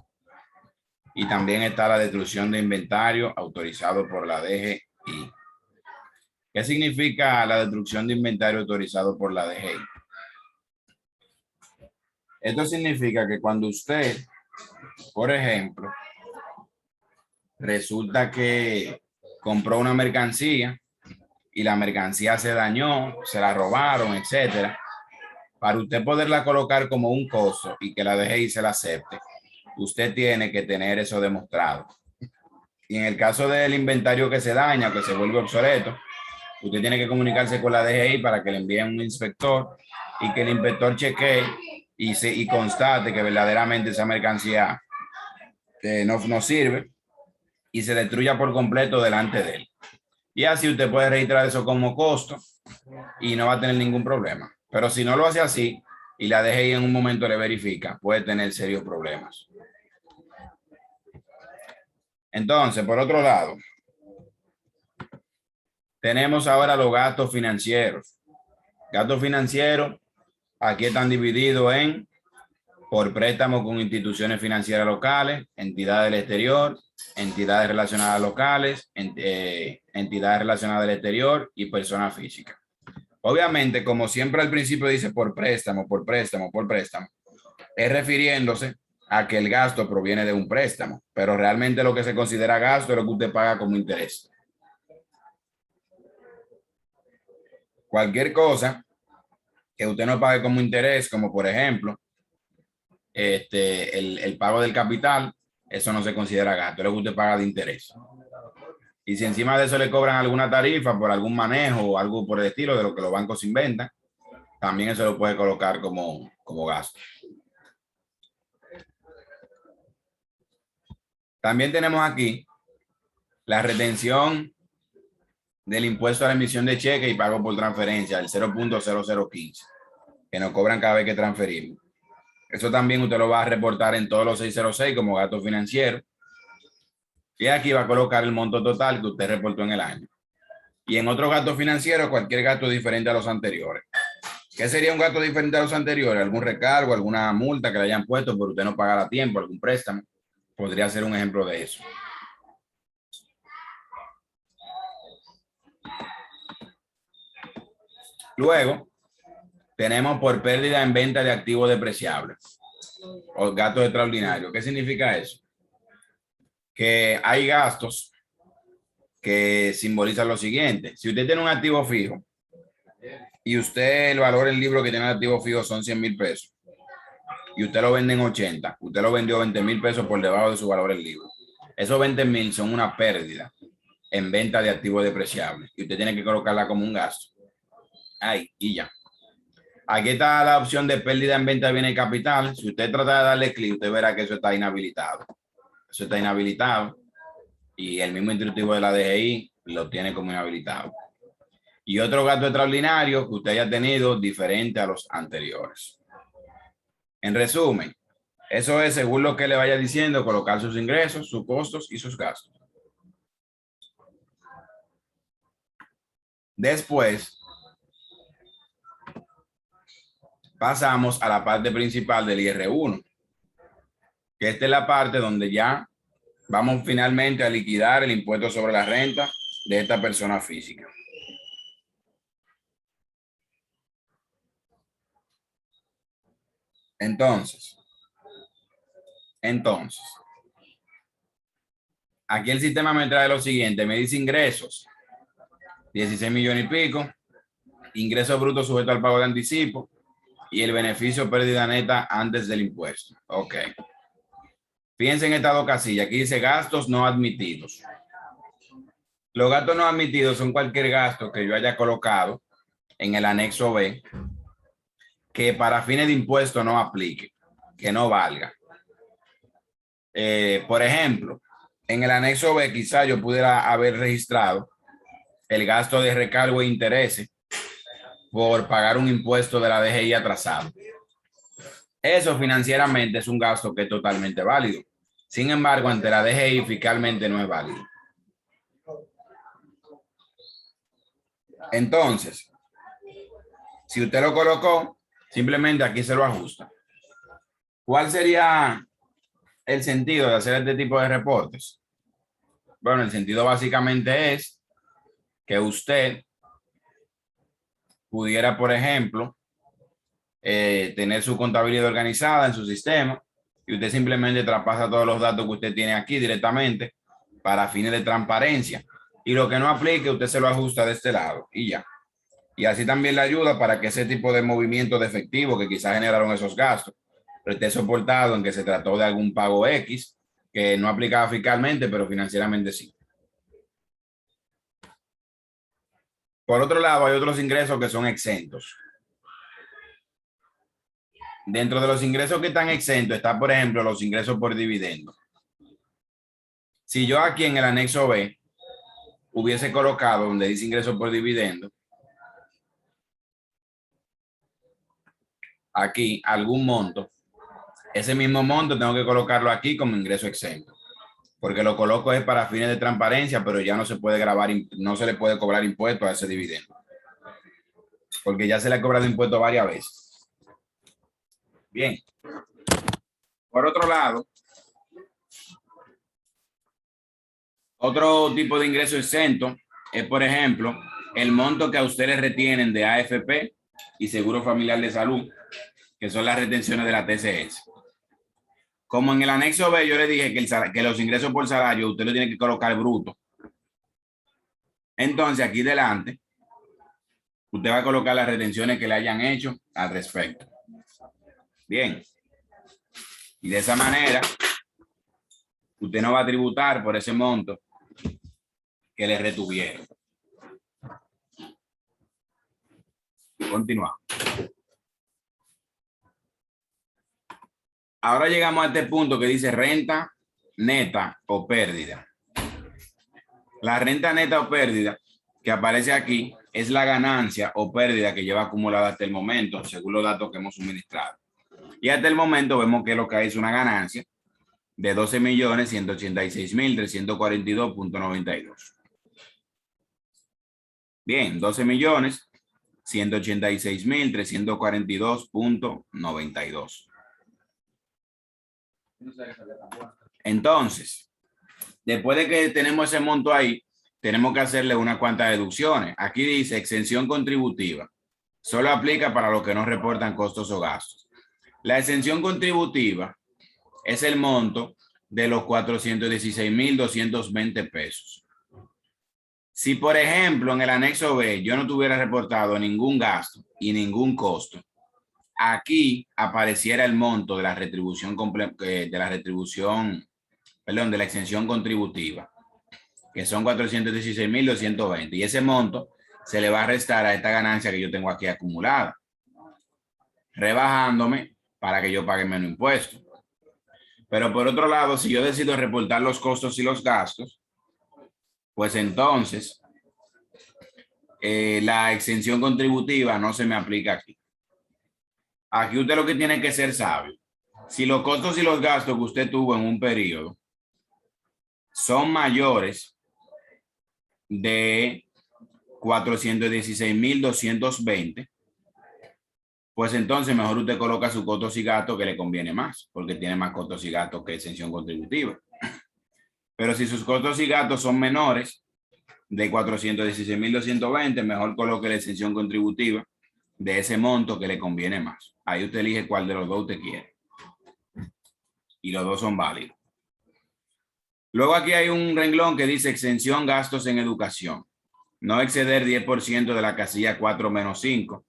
Y también está la destrucción de inventario autorizado por la DGI. ¿Qué significa la destrucción de inventario autorizado por la DGI? Esto significa que cuando usted, por ejemplo, resulta que compró una mercancía y la mercancía se dañó, se la robaron, etcétera, para usted poderla colocar como un costo y que la DGI se la acepte, usted tiene que tener eso demostrado. Y en el caso del inventario que se daña, que se vuelve obsoleto, usted tiene que comunicarse con la DGI para que le envíen un inspector y que el inspector chequee y constate que verdaderamente esa mercancía no sirve y se destruya por completo delante de él. Y así usted puede registrar eso como costo y no va a tener ningún problema. Pero si no lo hace así y la DGI en un momento le verifica, puede tener serios problemas. Entonces, por otro lado, tenemos ahora los gastos financieros. Gastos financieros, aquí están divididos en por préstamo con instituciones financieras locales, entidades del exterior, entidades relacionadas locales, entidades relacionadas del exterior y personas físicas. Obviamente, como siempre al principio dice por préstamo, por préstamo, por préstamo, es refiriéndose a que el gasto proviene de un préstamo, pero realmente lo que se considera gasto es lo que usted paga como interés. Cualquier cosa que usted no pague como interés, como por ejemplo, el pago del capital, eso no se considera gasto, es lo que usted paga de interés. Y si encima de eso le cobran alguna tarifa por algún manejo o algo por el estilo de lo que los bancos inventan, también eso lo puede colocar como gasto. También tenemos aquí la retención del impuesto a la emisión de cheque y pago por transferencia, el 0.0015, que nos cobran cada vez que transferimos. Eso también usted lo va a reportar en todos los 606 como gasto financiero. Y aquí va a colocar el monto total que usted reportó en el año. Y en otro gasto financiero, cualquier gasto diferente a los anteriores. ¿Qué sería un gasto diferente a los anteriores? Algún recargo, alguna multa que le hayan puesto por usted no pagar a tiempo, algún préstamo. Podría ser un ejemplo de eso. Luego, tenemos por pérdida en venta de activos depreciables o gastos extraordinarios. ¿Qué significa eso? Que hay gastos que simbolizan lo siguiente. Si usted tiene un activo fijo y usted el valor del libro que tiene el activo fijo son 100,000 pesos y usted lo vende en 80, usted lo vendió 20,000 pesos por debajo de su valor del libro. Esos 20,000 son una pérdida en venta de activos depreciables y usted tiene que colocarla como un gasto. Ahí, y ya. Aquí está la opción de pérdida en venta de bienes y capital. Si usted trata de darle clic, usted verá que eso está inhabilitado. Eso está inhabilitado y el mismo instructivo de la DGI lo tiene como inhabilitado. Y otro gasto extraordinario que usted haya tenido diferente a los anteriores. En resumen, eso es según lo que le vaya diciendo, colocar sus ingresos, sus costos y sus gastos. Después, pasamos a la parte principal del IR1, que esta es la parte donde ya vamos finalmente a liquidar el impuesto sobre la renta de esta persona física. Entonces, aquí el sistema me trae lo siguiente, me dice ingresos, 16 millones y pico, ingresos brutos sujetos al pago de anticipo y el beneficio pérdida neta antes del impuesto. Ok. Fíjense en estas dos casillas, aquí dice gastos no admitidos. Los gastos no admitidos son cualquier gasto que yo haya colocado en el anexo B que para fines de impuesto no aplique, que no valga. Por ejemplo, en el anexo B quizá yo pudiera haber registrado el gasto de recargo e intereses por pagar un impuesto de la DGI atrasado. Eso financieramente es un gasto que es totalmente válido. Sin embargo, ante la DGI fiscalmente no es válido. Entonces, si usted lo colocó, simplemente aquí se lo ajusta. ¿Cuál sería el sentido de hacer este tipo de reportes? Bueno, el sentido básicamente es que usted pudiera, por ejemplo, tener su contabilidad organizada en su sistema y usted simplemente traspasa todos los datos que usted tiene aquí directamente para fines de transparencia. Y lo que no aplique, usted se lo ajusta de este lado y ya. Y así también le ayuda para que ese tipo de movimiento de efectivo que quizás generaron esos gastos, pero esté soportado en que se trató de algún pago X que no aplicaba fiscalmente, pero financieramente sí. Por otro lado, hay otros ingresos que son exentos. Dentro de los ingresos que están exentos está, por ejemplo, los ingresos por dividendo. Si yo aquí en el anexo B hubiese colocado donde dice ingresos por dividendo, aquí algún monto, ese mismo monto tengo que colocarlo aquí como ingreso exento, porque lo coloco es para fines de transparencia, pero ya no se puede grabar, no se le puede cobrar impuesto a ese dividendo, porque ya se le ha cobrado impuesto varias veces. Bien. Por otro lado, otro tipo de ingreso exento es, por ejemplo, el monto que a ustedes retienen de AFP y Seguro Familiar de Salud, que son las retenciones de la TCS. Como en el anexo B yo le dije que los ingresos por salario usted lo tiene que colocar bruto. Entonces aquí delante, usted va a colocar las retenciones que le hayan hecho al respecto. Bien. Y de esa manera, usted no va a tributar por ese monto que le retuvieron. Continuamos. Ahora llegamos a este punto que dice renta neta o pérdida. La renta neta o pérdida que aparece aquí es la ganancia o pérdida que lleva acumulada hasta el momento, según los datos que hemos suministrado. Y hasta el momento vemos que lo que hay es una ganancia de 12.186.342.92. Bien, 12.186.342.92. Entonces, después de que tenemos ese monto ahí, tenemos que hacerle unas cuantas deducciones. Aquí dice exención contributiva. Solo aplica para los que no reportan costos o gastos. La exención contributiva es el monto de los 416.220 pesos. Si, por ejemplo, en el anexo B yo no tuviera reportado ningún gasto y ningún costo, aquí apareciera el monto de la retribución, de la exención contributiva, que son 416.220, y ese monto se le va a restar a esta ganancia que yo tengo aquí acumulada, rebajándome para que yo pague menos impuestos. Pero por otro lado, si yo decido reportar los costos y los gastos, pues entonces la exención contributiva no se me aplica aquí. Aquí usted lo que tiene que ser sabio. Si los costos y los gastos que usted tuvo en un periodo son mayores de 416,220, pues entonces mejor usted coloca sus costos y gastos que le conviene más, porque tiene más costos y gastos que exención contributiva. Pero si sus costos y gastos son menores de 416,220, mejor coloque la exención contributiva de ese monto que le conviene más. Ahí usted elige cuál de los dos usted quiere. Y los dos son válidos. Luego aquí hay un renglón que dice exención gastos en educación. No exceder 10% de la casilla 4-5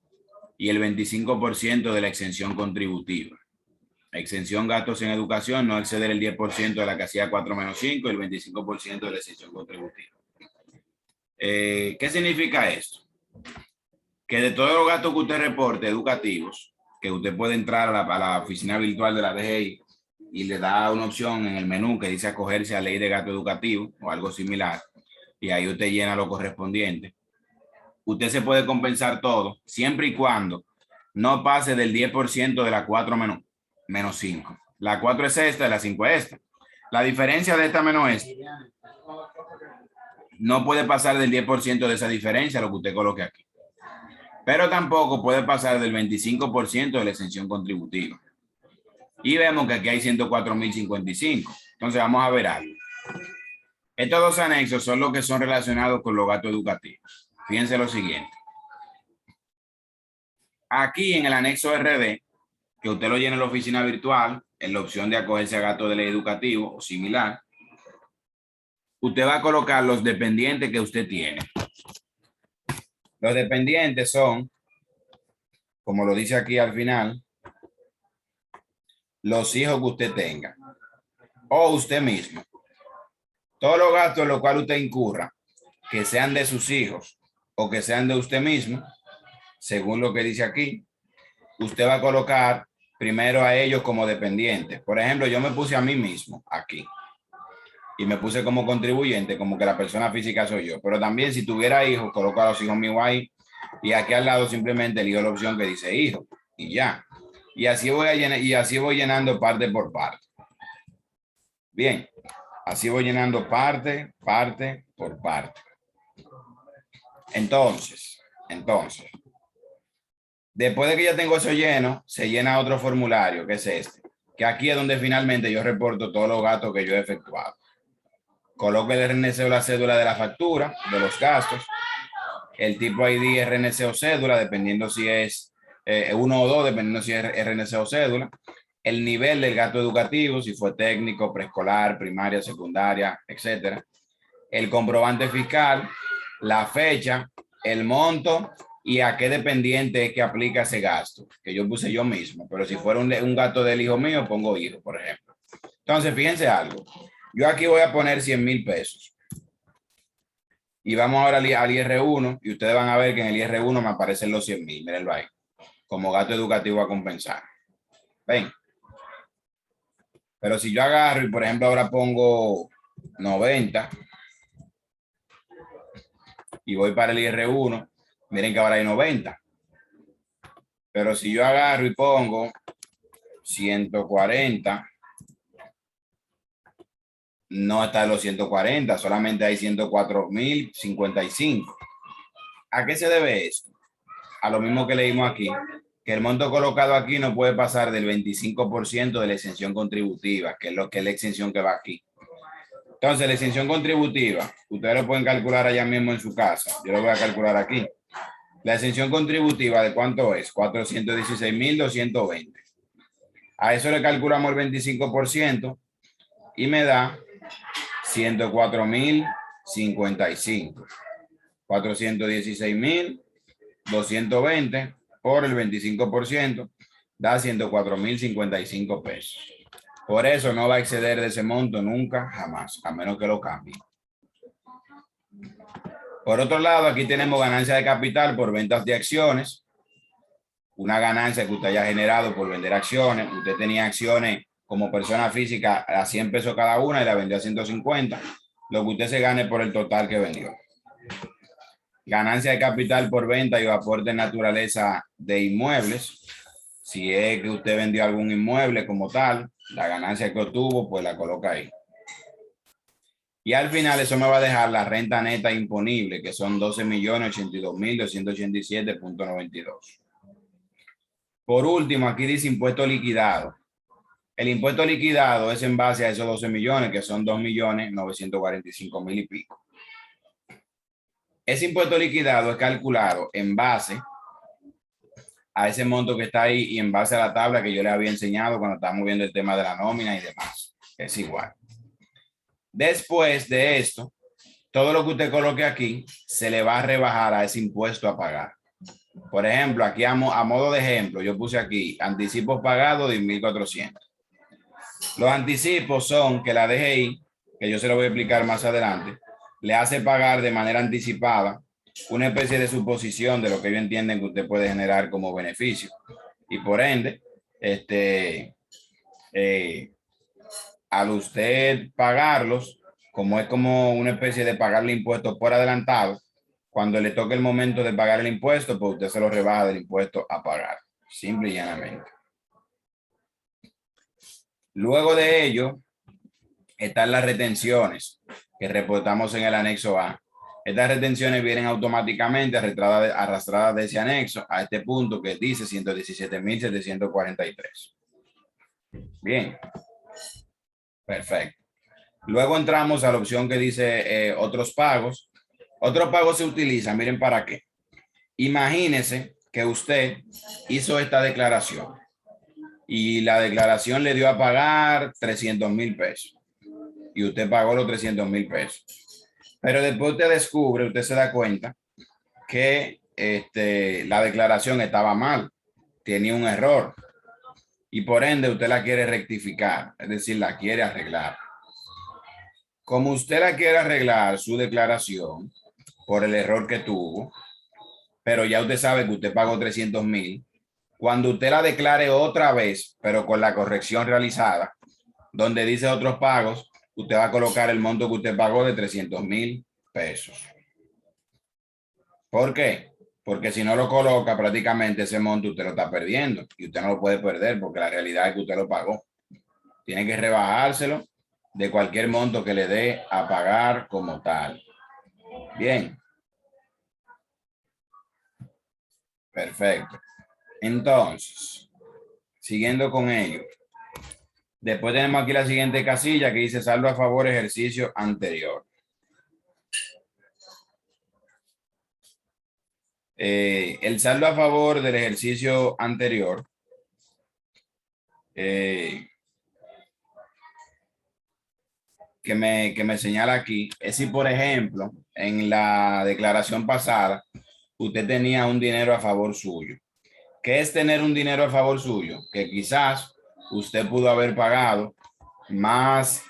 y el 25% de la exención contributiva. Exención gastos en educación, no exceder el 10% de la casilla 4-5 y el 25% de la exención contributiva. ¿Qué significa esto? Que de todos los gastos que usted reporte educativos, que usted puede entrar a la oficina virtual de la DGI y le da una opción en el menú que dice acogerse a ley de gasto educativo o algo similar, y ahí usted llena lo correspondiente. Usted se puede compensar todo, siempre y cuando no pase del 10% de la 4-5. La 4 es esta y la 5 es esta. La diferencia de esta menos esta no puede pasar del 10% de esa diferencia, lo que usted coloque aquí. Pero tampoco puede pasar del 25% de la exención contributiva. Y vemos que aquí hay 104,055. Entonces vamos a ver algo. Estos dos anexos son los que son relacionados con los gastos educativos. Fíjense lo siguiente. Aquí en el anexo RD, que usted lo llena en la oficina virtual, en la opción de acogerse a gastos de ley educativo o similar, usted va a colocar los dependientes que usted tiene. Los dependientes son, como lo dice aquí al final, los hijos que usted tenga o usted mismo. Todos los gastos en los cuales usted incurra, que sean de sus hijos o que sean de usted mismo, según lo que dice aquí, usted va a colocar primero a ellos como dependientes. Por ejemplo, yo me puse a mí mismo aquí y me puse como contribuyente, como que la persona física soy yo. Pero también si tuviera hijos, coloco a los hijos míos ahí y aquí al lado simplemente elijo la opción que dice hijo y ya. Y así voy llenando parte por parte. Bien, así voy llenando parte por parte. Entonces, después de que ya tengo eso lleno, se llena otro formulario, que es este, que aquí es donde finalmente yo reporto todos los gastos que yo he efectuado. Coloco el RNC o la cédula de la factura, de los gastos, el tipo ID, RNC o cédula, dependiendo si es 1 o 2, dependiendo si es RNC o cédula, el nivel del gasto educativo, si fue técnico, preescolar, primaria, secundaria, etcétera, el comprobante fiscal, la fecha, el monto y a qué dependiente es que aplica ese gasto, que yo puse yo mismo, pero si fuera un gasto del hijo mío, pongo hijo, por ejemplo. Entonces, fíjense algo, yo aquí voy a poner 100,000 pesos. Y vamos ahora al IR1 y ustedes van a ver que en el IR1 me aparecen los 100,000, mírenlo ahí, como gasto educativo a compensar. ¿Ven? Pero si yo agarro y por ejemplo ahora pongo 90 y voy para el IR1, miren que ahora hay 90. Pero si yo agarro y pongo 140, no está en los 140, solamente hay 104,055. ¿A qué se debe esto? A lo mismo que leímos aquí, que el monto colocado aquí no puede pasar del 25% de la exención contributiva, que es lo que es la exención que va aquí. Entonces, la exención contributiva, ustedes lo pueden calcular allá mismo en su casa. Yo lo voy a calcular aquí. La exención contributiva, ¿de cuánto es? 416,220. A eso le calculamos el 25% y me da 104,055. 416,220 por el 25% da 104,055 pesos. Por eso no va a exceder de ese monto nunca, jamás, a menos que lo cambie. Por otro lado, aquí tenemos ganancia de capital por ventas de acciones. Una ganancia que usted haya generado por vender acciones. Usted tenía acciones como persona física a 100 pesos cada una y la vendió a 150, lo que usted se gane por el total que vendió. Ganancia de capital por venta y aporte en naturaleza de inmuebles. Si es que usted vendió algún inmueble como tal, la ganancia que obtuvo, pues la coloca ahí. Y al final eso me va a dejar la renta neta imponible, que son 12.082.287.92. Por último, aquí dice impuesto liquidado. El impuesto liquidado es en base a esos 12 millones, que son 2.945.000 y pico. Ese impuesto liquidado es calculado en base a ese monto que está ahí y en base a la tabla que yo les había enseñado cuando estábamos viendo el tema de la nómina y demás. Es igual. Después de esto, todo lo que usted coloque aquí se le va a rebajar a ese impuesto a pagar. Por ejemplo, aquí a modo de ejemplo, yo puse aquí anticipos pagados de 1.400. Los anticipos son que la DGI, que yo se lo voy a explicar más adelante, le hace pagar de manera anticipada una especie de suposición de lo que ellos entienden que usted puede generar como beneficio. Y por ende, al usted pagarlos, como es como una especie de pagarle impuestos por adelantado, cuando le toque el momento de pagar el impuesto, pues usted se lo rebaja del impuesto a pagar, simple y llanamente. Luego de ello, están las retenciones que reportamos en el anexo A. Estas retenciones vienen automáticamente arrastradas de ese anexo a este punto que dice 117.743. Bien. Perfecto. Luego entramos a la opción que dice otros pagos. Otros pagos se utilizan, miren para qué. Imagínese que usted hizo esta declaración y la declaración le dio a pagar 300.000 pesos y usted pagó los 300.000 pesos. Pero después usted descubre, usted se da cuenta que la declaración estaba mal, tenía un error y por ende usted la quiere rectificar, es decir, la quiere arreglar. Como usted la quiere arreglar su declaración por el error que tuvo, pero ya usted sabe que usted pagó 300.000, cuando usted la declare otra vez, pero con la corrección realizada, donde dice otros pagos, usted va a colocar el monto que usted pagó de 300.000 pesos. ¿Por qué? Porque si no lo coloca, prácticamente ese monto usted lo está perdiendo y usted no lo puede perder porque la realidad es que usted lo pagó. Tiene que rebajárselo de cualquier monto que le dé a pagar como tal. Bien. Perfecto. Entonces, siguiendo con ello. Después tenemos aquí la siguiente casilla que dice saldo a favor ejercicio anterior. El saldo a favor del ejercicio anterior que me señala aquí es si, por ejemplo, en la declaración pasada usted tenía un dinero a favor suyo. ¿Qué es tener un dinero a favor suyo? Que quizás usted pudo haber pagado más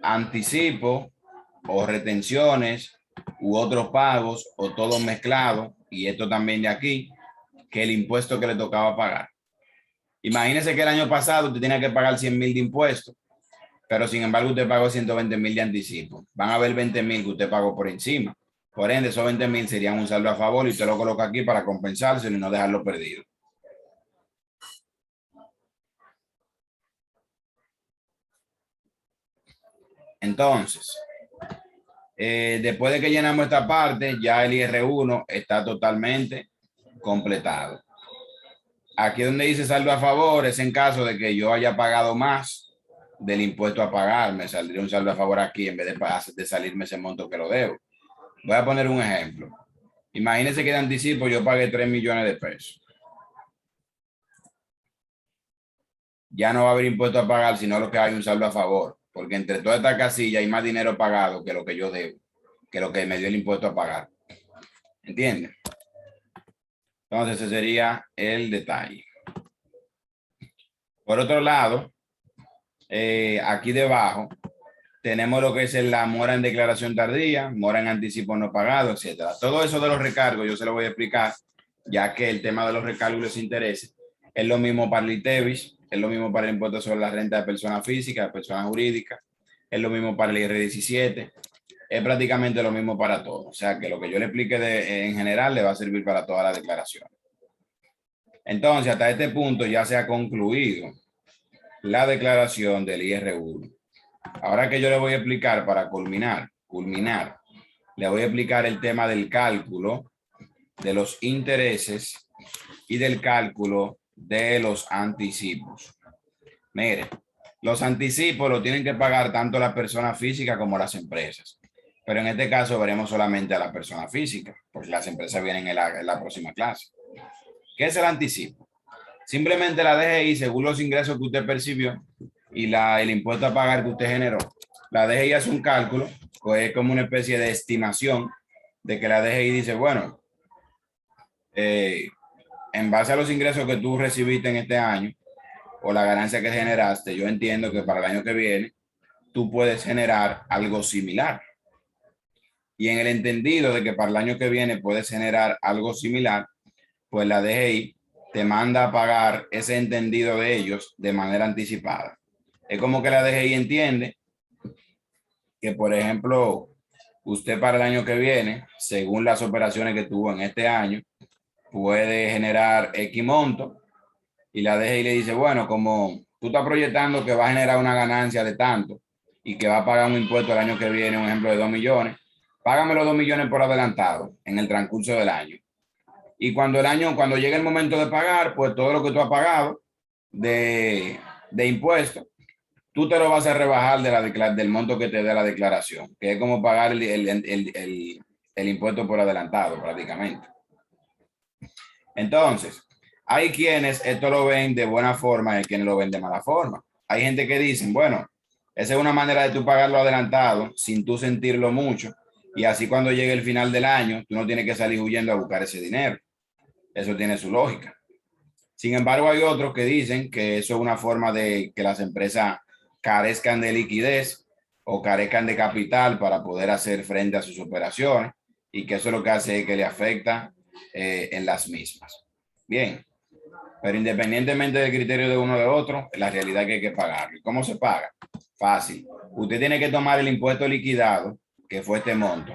anticipo o retenciones u otros pagos o todo mezclado, y esto también de aquí, que el impuesto que le tocaba pagar. Imagínese que el año pasado usted tenía que pagar 100.000 de impuestos, pero sin embargo usted pagó 120.000 de anticipo. Van a haber 20.000 que usted pagó por encima. Por ende, esos 20.000 serían un saldo a favor y usted lo coloca aquí para compensárselo y no dejarlo perdido. Entonces, después de que llenamos esta parte, ya el IR1 está totalmente completado. Aquí donde dice saldo a favor es en caso de que yo haya pagado más del impuesto a pagar. Me saldría un saldo a favor aquí en vez de salirme ese monto que lo debo. Voy a poner un ejemplo. Imagínense que de anticipo yo pagué 3 millones de pesos. Ya no va a haber impuesto a pagar, sino lo que hay un saldo a favor. Porque entre toda esta casilla hay más dinero pagado que lo que yo debo, que lo que me dio el impuesto a pagar. ¿Entienden? Entonces ese sería el detalle. Por otro lado, aquí debajo tenemos lo que es la mora en declaración tardía, mora en anticipo no pagado, etcétera. Todo eso de los recargos yo se lo voy a explicar, ya que el tema de los recargos les interesa. Es lo mismo para el ITEVIS es lo mismo para el impuesto sobre la renta de personas físicas, de personas jurídicas, es lo mismo para el IR17, es prácticamente lo mismo para todos. O sea que lo que yo le explique en general le va a servir para todas las declaraciones. Entonces, hasta este punto ya se ha concluido la declaración del IR1. Ahora que yo le voy a explicar para culminar, le voy a explicar el tema del cálculo de los intereses y del cálculo de los anticipos. Mire, los anticipos lo tienen que pagar tanto las personas físicas como las empresas. Pero en este caso veremos solamente a la persona física, porque las empresas vienen en la próxima clase. ¿Qué es el anticipo? Simplemente la DGI, según los ingresos que usted percibió y el impuesto a pagar que usted generó, la DGI hace un cálculo, pues es como una especie de estimación de que la DGI dice, bueno, en base a los ingresos que tú recibiste en este año o la ganancia que generaste, yo entiendo que para el año que viene tú puedes generar algo similar. Y en el entendido de que para el año que viene puedes generar algo similar, pues la DGI te manda a pagar ese entendido de ellos de manera anticipada. Es como que la DGI entiende que, por ejemplo, usted para el año que viene, según las operaciones que tuvo en este año, puede generar X monto y la DGI le dice, bueno, como tú estás proyectando que va a generar una ganancia de tanto y que va a pagar un impuesto el año que viene, un ejemplo de 2 millones, págame los 2 millones por adelantado en el transcurso del año. Y cuando llegue el momento de pagar, pues todo lo que tú has pagado de impuestos, tú te lo vas a rebajar del monto que te dé la declaración, que es como pagar el impuesto por adelantado prácticamente. Entonces, hay quienes esto lo ven de buena forma y quienes lo ven de mala forma. Hay gente que dicen, bueno, esa es una manera de tú pagarlo adelantado sin tú sentirlo mucho. Y así cuando llegue el final del año, tú no tienes que salir huyendo a buscar ese dinero. Eso tiene su lógica. Sin embargo, hay otros que dicen que eso es una forma de que las empresas carezcan de liquidez o carezcan de capital para poder hacer frente a sus operaciones y que eso lo que hace es que le afecta en las mismas. Bien, pero independientemente del criterio de uno o de otro, la realidad es que hay que pagarlo. ¿Cómo se paga? Fácil. Usted tiene que tomar el impuesto liquidado, que fue este monto.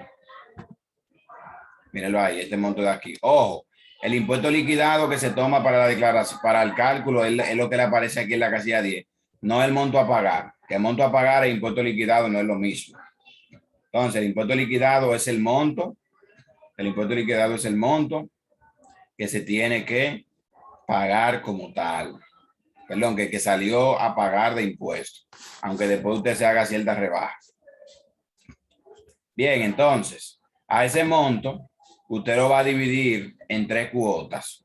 Mírenlo ahí, este monto de aquí. Ojo, el impuesto liquidado que se toma para la declaración, para el cálculo, es lo que le aparece aquí en la casilla 10. No el monto a pagar. Que el monto a pagar e impuesto liquidado no es lo mismo. Entonces, el impuesto liquidado es el monto. El impuesto liquidado es el monto que se tiene que pagar como tal. Perdón, que salió a pagar de impuestos. Aunque después usted se haga cierta rebaja. Bien, entonces, a ese monto, usted lo va a dividir en 3 cuotas.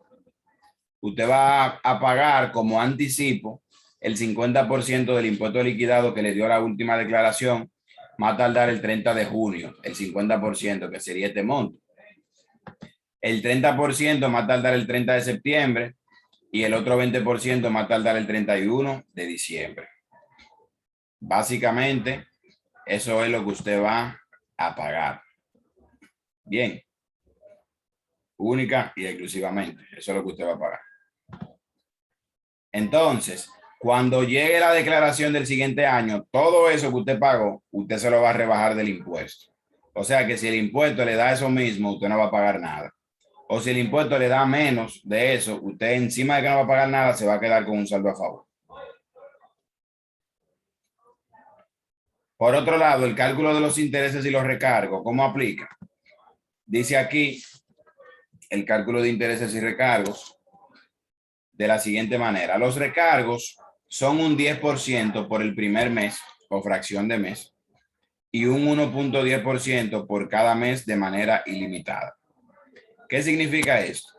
Usted va a pagar como anticipo el 50% del impuesto liquidado que le dio la última declaración, más tardar el 30 de junio, el 50%, que sería este monto. El 30% más tardar el 30 de septiembre y el otro 20% más tardar el 31 de diciembre. Básicamente, eso es lo que usted va a pagar. Bien. Única y exclusivamente. Eso es lo que usted va a pagar. Entonces, cuando llegue la declaración del siguiente año, todo eso que usted pagó, usted se lo va a rebajar del impuesto. O sea que si el impuesto le da eso mismo, usted no va a pagar nada. O si el impuesto le da menos de eso, usted encima de que no va a pagar nada, se va a quedar con un saldo a favor. Por otro lado, el cálculo de los intereses y los recargos, ¿cómo aplica? Dice aquí el cálculo de intereses y recargos de la siguiente manera. Los recargos son un 10% por el primer mes o fracción de mes y un 1.10% por cada mes de manera ilimitada. ¿Qué significa esto?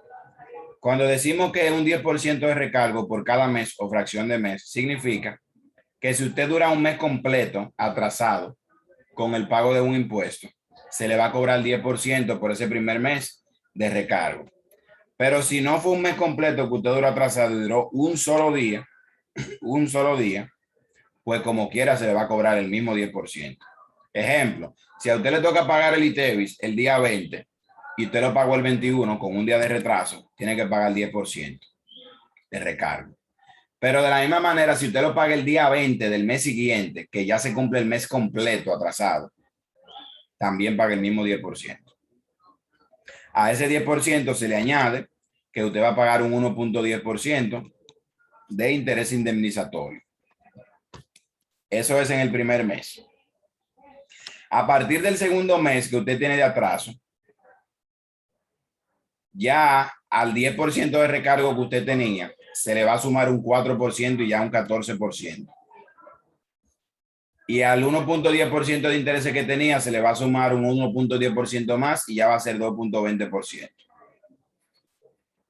Cuando decimos que un 10% de recargo por cada mes o fracción de mes, significa que si usted dura un mes completo atrasado con el pago de un impuesto, se le va a cobrar el 10% por ese primer mes de recargo. Pero si no fue un mes completo que usted duró atrasado y duró un solo día, pues como quiera se le va a cobrar el mismo 10%. Ejemplo, si a usted le toca pagar el ITEVIS el día 20 y usted lo pagó el 21 con un día de retraso, tiene que pagar el 10% de recargo. Pero de la misma manera, si usted lo paga el día 20 del mes siguiente, que ya se cumple el mes completo atrasado, también paga el mismo 10%. A ese 10% se le añade que usted va a pagar un 1.10% de interés indemnizatorio. Eso es en el primer mes. A partir del segundo mes que usted tiene de atraso, ya al 10% de recargo que usted tenía, se le va a sumar un 4% y ya un 14%. Y al 1.10% de intereses que tenía, se le va a sumar un 1.10% más y ya va a ser 2.20%.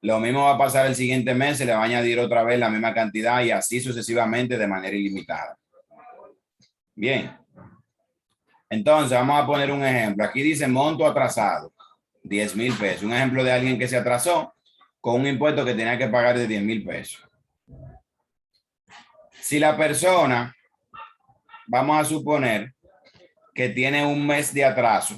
Lo mismo va a pasar el siguiente mes, se le va a añadir otra vez la misma cantidad y así sucesivamente de manera ilimitada. Bien. Entonces, vamos a poner un ejemplo. Aquí dice monto atrasado, 10,000 pesos. Un ejemplo de alguien que se atrasó con un impuesto que tenía que pagar de 10,000 pesos. Si la persona, vamos a suponer que tiene un mes de atraso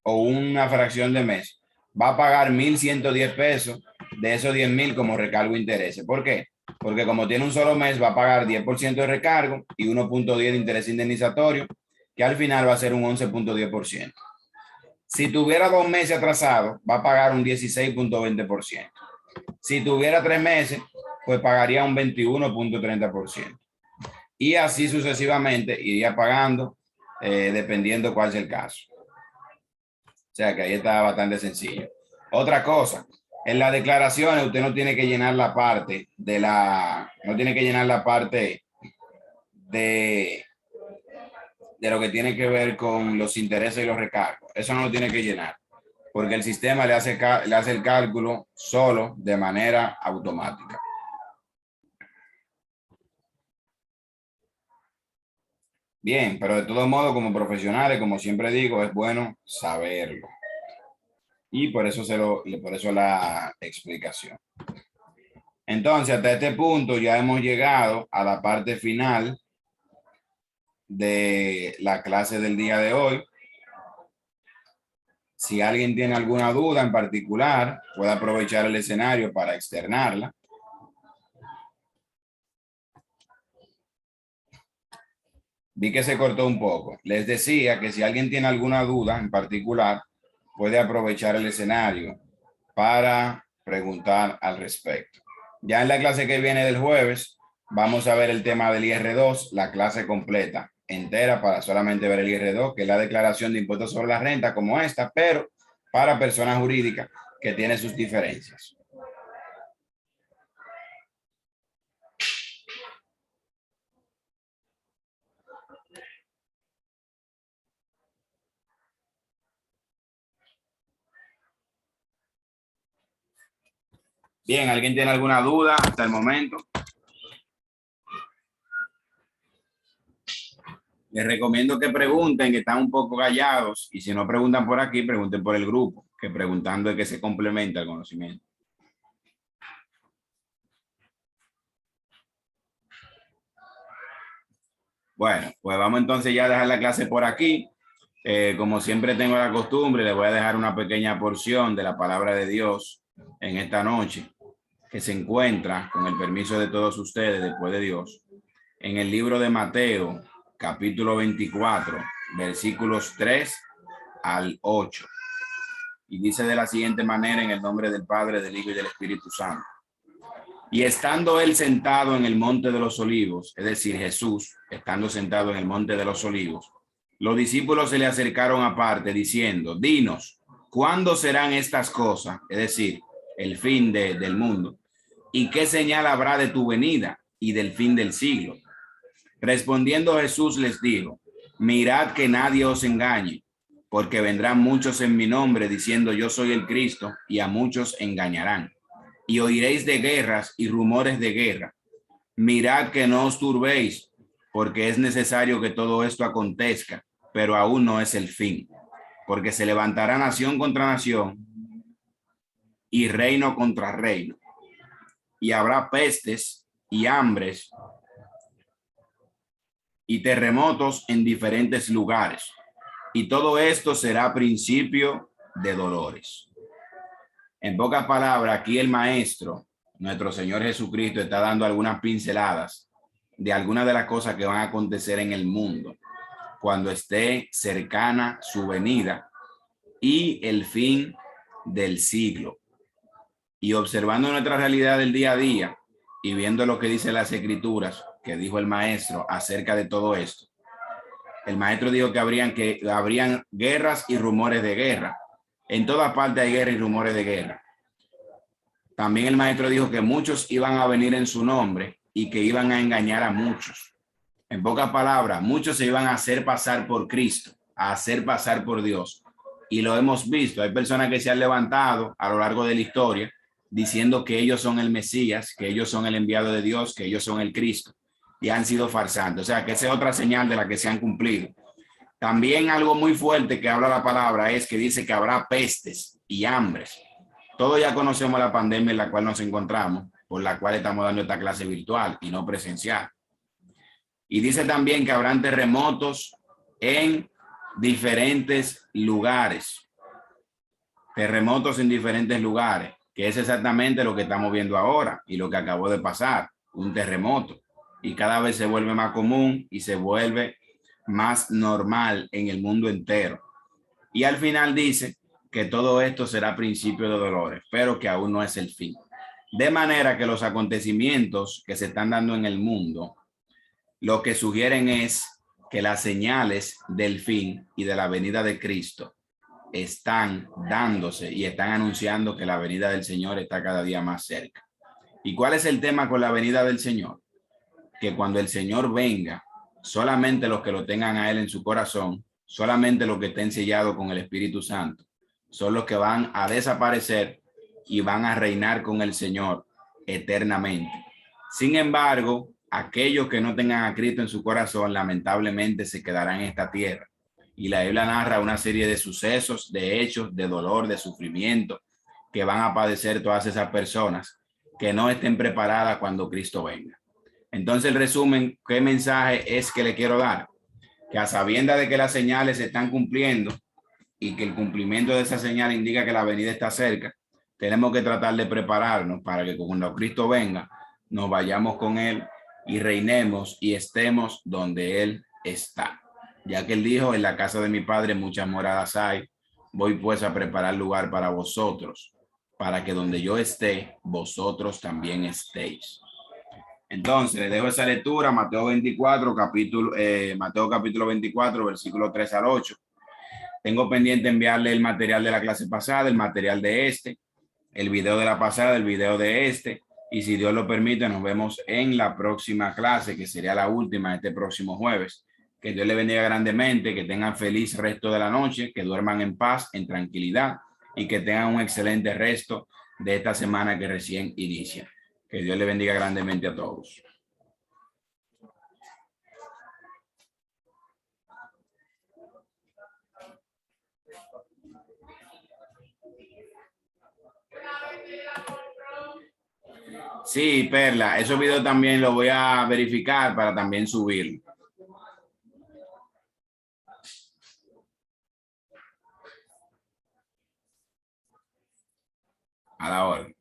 o una fracción de mes, va a pagar 1,110 pesos de esos 10,000 como recargo de intereses. ¿Por qué? Porque como tiene un solo mes, va a pagar 10% de recargo y 1.10 de interés indemnizatorio, que al final va a ser un 11.10%. Si tuviera 2 meses atrasado, va a pagar un 16.20%. Si tuviera 3 meses, pues pagaría un 21.30%. Y así sucesivamente iría pagando, dependiendo cuál sea el caso. O sea que ahí está bastante sencillo. Otra cosa, en las declaraciones usted no tiene que llenar la parte de lo que tiene que ver con los intereses y los recargos. Eso no lo tiene que llenar, porque el sistema le hace el cálculo solo de manera automática. Bien, pero de todos modos, como profesionales, como siempre digo, es bueno saberlo. Y por eso la explicación. Entonces, hasta este punto ya hemos llegado a la parte final de la clase del día de hoy. Si alguien tiene alguna duda en particular, puede aprovechar el escenario para externarla. Vi que se cortó un poco. Les decía que si alguien tiene alguna duda en particular, puede aprovechar el escenario para preguntar al respecto. Ya en la clase que viene del jueves, vamos a ver el tema del IR2, la clase completa, entera, para solamente ver el IR2, que es la declaración de impuestos sobre la renta como esta, pero para personas jurídicas que tiene sus diferencias. Bien, ¿alguien tiene alguna duda hasta el momento? Les recomiendo que pregunten, que están un poco callados, y si no preguntan por aquí, pregunten por el grupo, que preguntando es que se complementa el conocimiento. Bueno, pues vamos entonces ya a dejar la clase por aquí. Como siempre tengo la costumbre, les voy a dejar una pequeña porción de la palabra de Dios en esta noche, que se encuentra, con el permiso de todos ustedes, después de Dios, en el libro de Mateo, capítulo 24, versículos 3 al 8. Y dice de la siguiente manera, en el nombre del Padre, del Hijo y del Espíritu Santo. Y estando él sentado en el monte de los olivos, es decir, Jesús, estando sentado en el monte de los olivos, los discípulos se le acercaron aparte diciendo, dinos, ¿cuándo serán estas cosas? Es decir, el fin del mundo. ¿Y qué señal habrá de tu venida y del fin del siglo? Respondiendo Jesús les dijo, mirad que nadie os engañe, porque vendrán muchos en mi nombre diciendo yo soy el Cristo, y a muchos engañarán. Y oiréis de guerras y rumores de guerra. Mirad que no os turbéis, porque es necesario que todo esto acontezca, pero aún no es el fin, porque se levantará nación contra nación y reino contra reino, y habrá pestes y hambres y terremotos en diferentes lugares, y todo esto será principio de dolores. En pocas palabras, aquí el maestro nuestro Señor Jesucristo está dando algunas pinceladas de algunas de las cosas que van a acontecer en el mundo cuando esté cercana su venida y el fin del siglo. Y observando nuestra realidad del día a día y viendo lo que dice las escrituras, que dijo el maestro acerca de todo esto, el maestro dijo que habrían guerras y rumores de guerra. En todas partes hay guerra y rumores de guerra. También el maestro dijo que muchos iban a venir en su nombre y que iban a engañar a muchos. En pocas palabras, muchos se iban a hacer pasar por Cristo, a hacer pasar por Dios. Y lo hemos visto. Hay personas que se han levantado a lo largo de la historia diciendo que ellos son el Mesías, que ellos son el enviado de Dios, que ellos son el Cristo. Y han sido farsantes. O sea, que esa es otra señal de la que se han cumplido. También algo muy fuerte que habla la palabra es que dice que habrá pestes y hambres. Todos ya conocemos la pandemia en la cual nos encontramos, por la cual estamos dando esta clase virtual y no presencial. Y dice también que habrán terremotos en diferentes lugares. Terremotos en diferentes lugares, que es exactamente lo que estamos viendo ahora y lo que acabó de pasar, un terremoto. Y cada vez se vuelve más común y se vuelve más normal en el mundo entero. Y al final dice que todo esto será principio de dolores, pero que aún no es el fin. De manera que los acontecimientos que se están dando en el mundo, lo que sugieren es que las señales del fin y de la venida de Cristo están dándose y están anunciando que la venida del Señor está cada día más cerca. ¿Y cuál es el tema con la venida del Señor? Que cuando el Señor venga, solamente los que lo tengan a Él en su corazón, solamente los que estén sellados con el Espíritu Santo, son los que van a desaparecer y van a reinar con el Señor eternamente. Sin embargo, aquellos que no tengan a Cristo en su corazón, lamentablemente se quedarán en esta tierra. Y la Biblia narra una serie de sucesos, de hechos, de dolor, de sufrimiento que van a padecer todas esas personas que no estén preparadas cuando Cristo venga. Entonces, el resumen, ¿qué mensaje es que le quiero dar? Que a sabiendas de que las señales se están cumpliendo y que el cumplimiento de esa señal indica que la venida está cerca, tenemos que tratar de prepararnos para que cuando Cristo venga, nos vayamos con Él y reinemos y estemos donde Él está. Ya que Él dijo, en la casa de mi Padre muchas moradas hay, voy pues a preparar lugar para vosotros, para que donde yo esté, vosotros también estéis. Entonces, les dejo esa lectura, Mateo capítulo 24, versículo 3 al 8. Tengo pendiente enviarle el material de la clase pasada, el material de este, el video de la pasada, el video de este. Y si Dios lo permite, nos vemos en la próxima clase, que sería la última este próximo jueves. Que Dios le bendiga grandemente, que tengan feliz resto de la noche, que duerman en paz, en tranquilidad y que tengan un excelente resto de esta semana que recién inicia. Que Dios le bendiga grandemente a todos. Sí, Perla, esos videos también los voy a verificar para también subirlo. A la hora.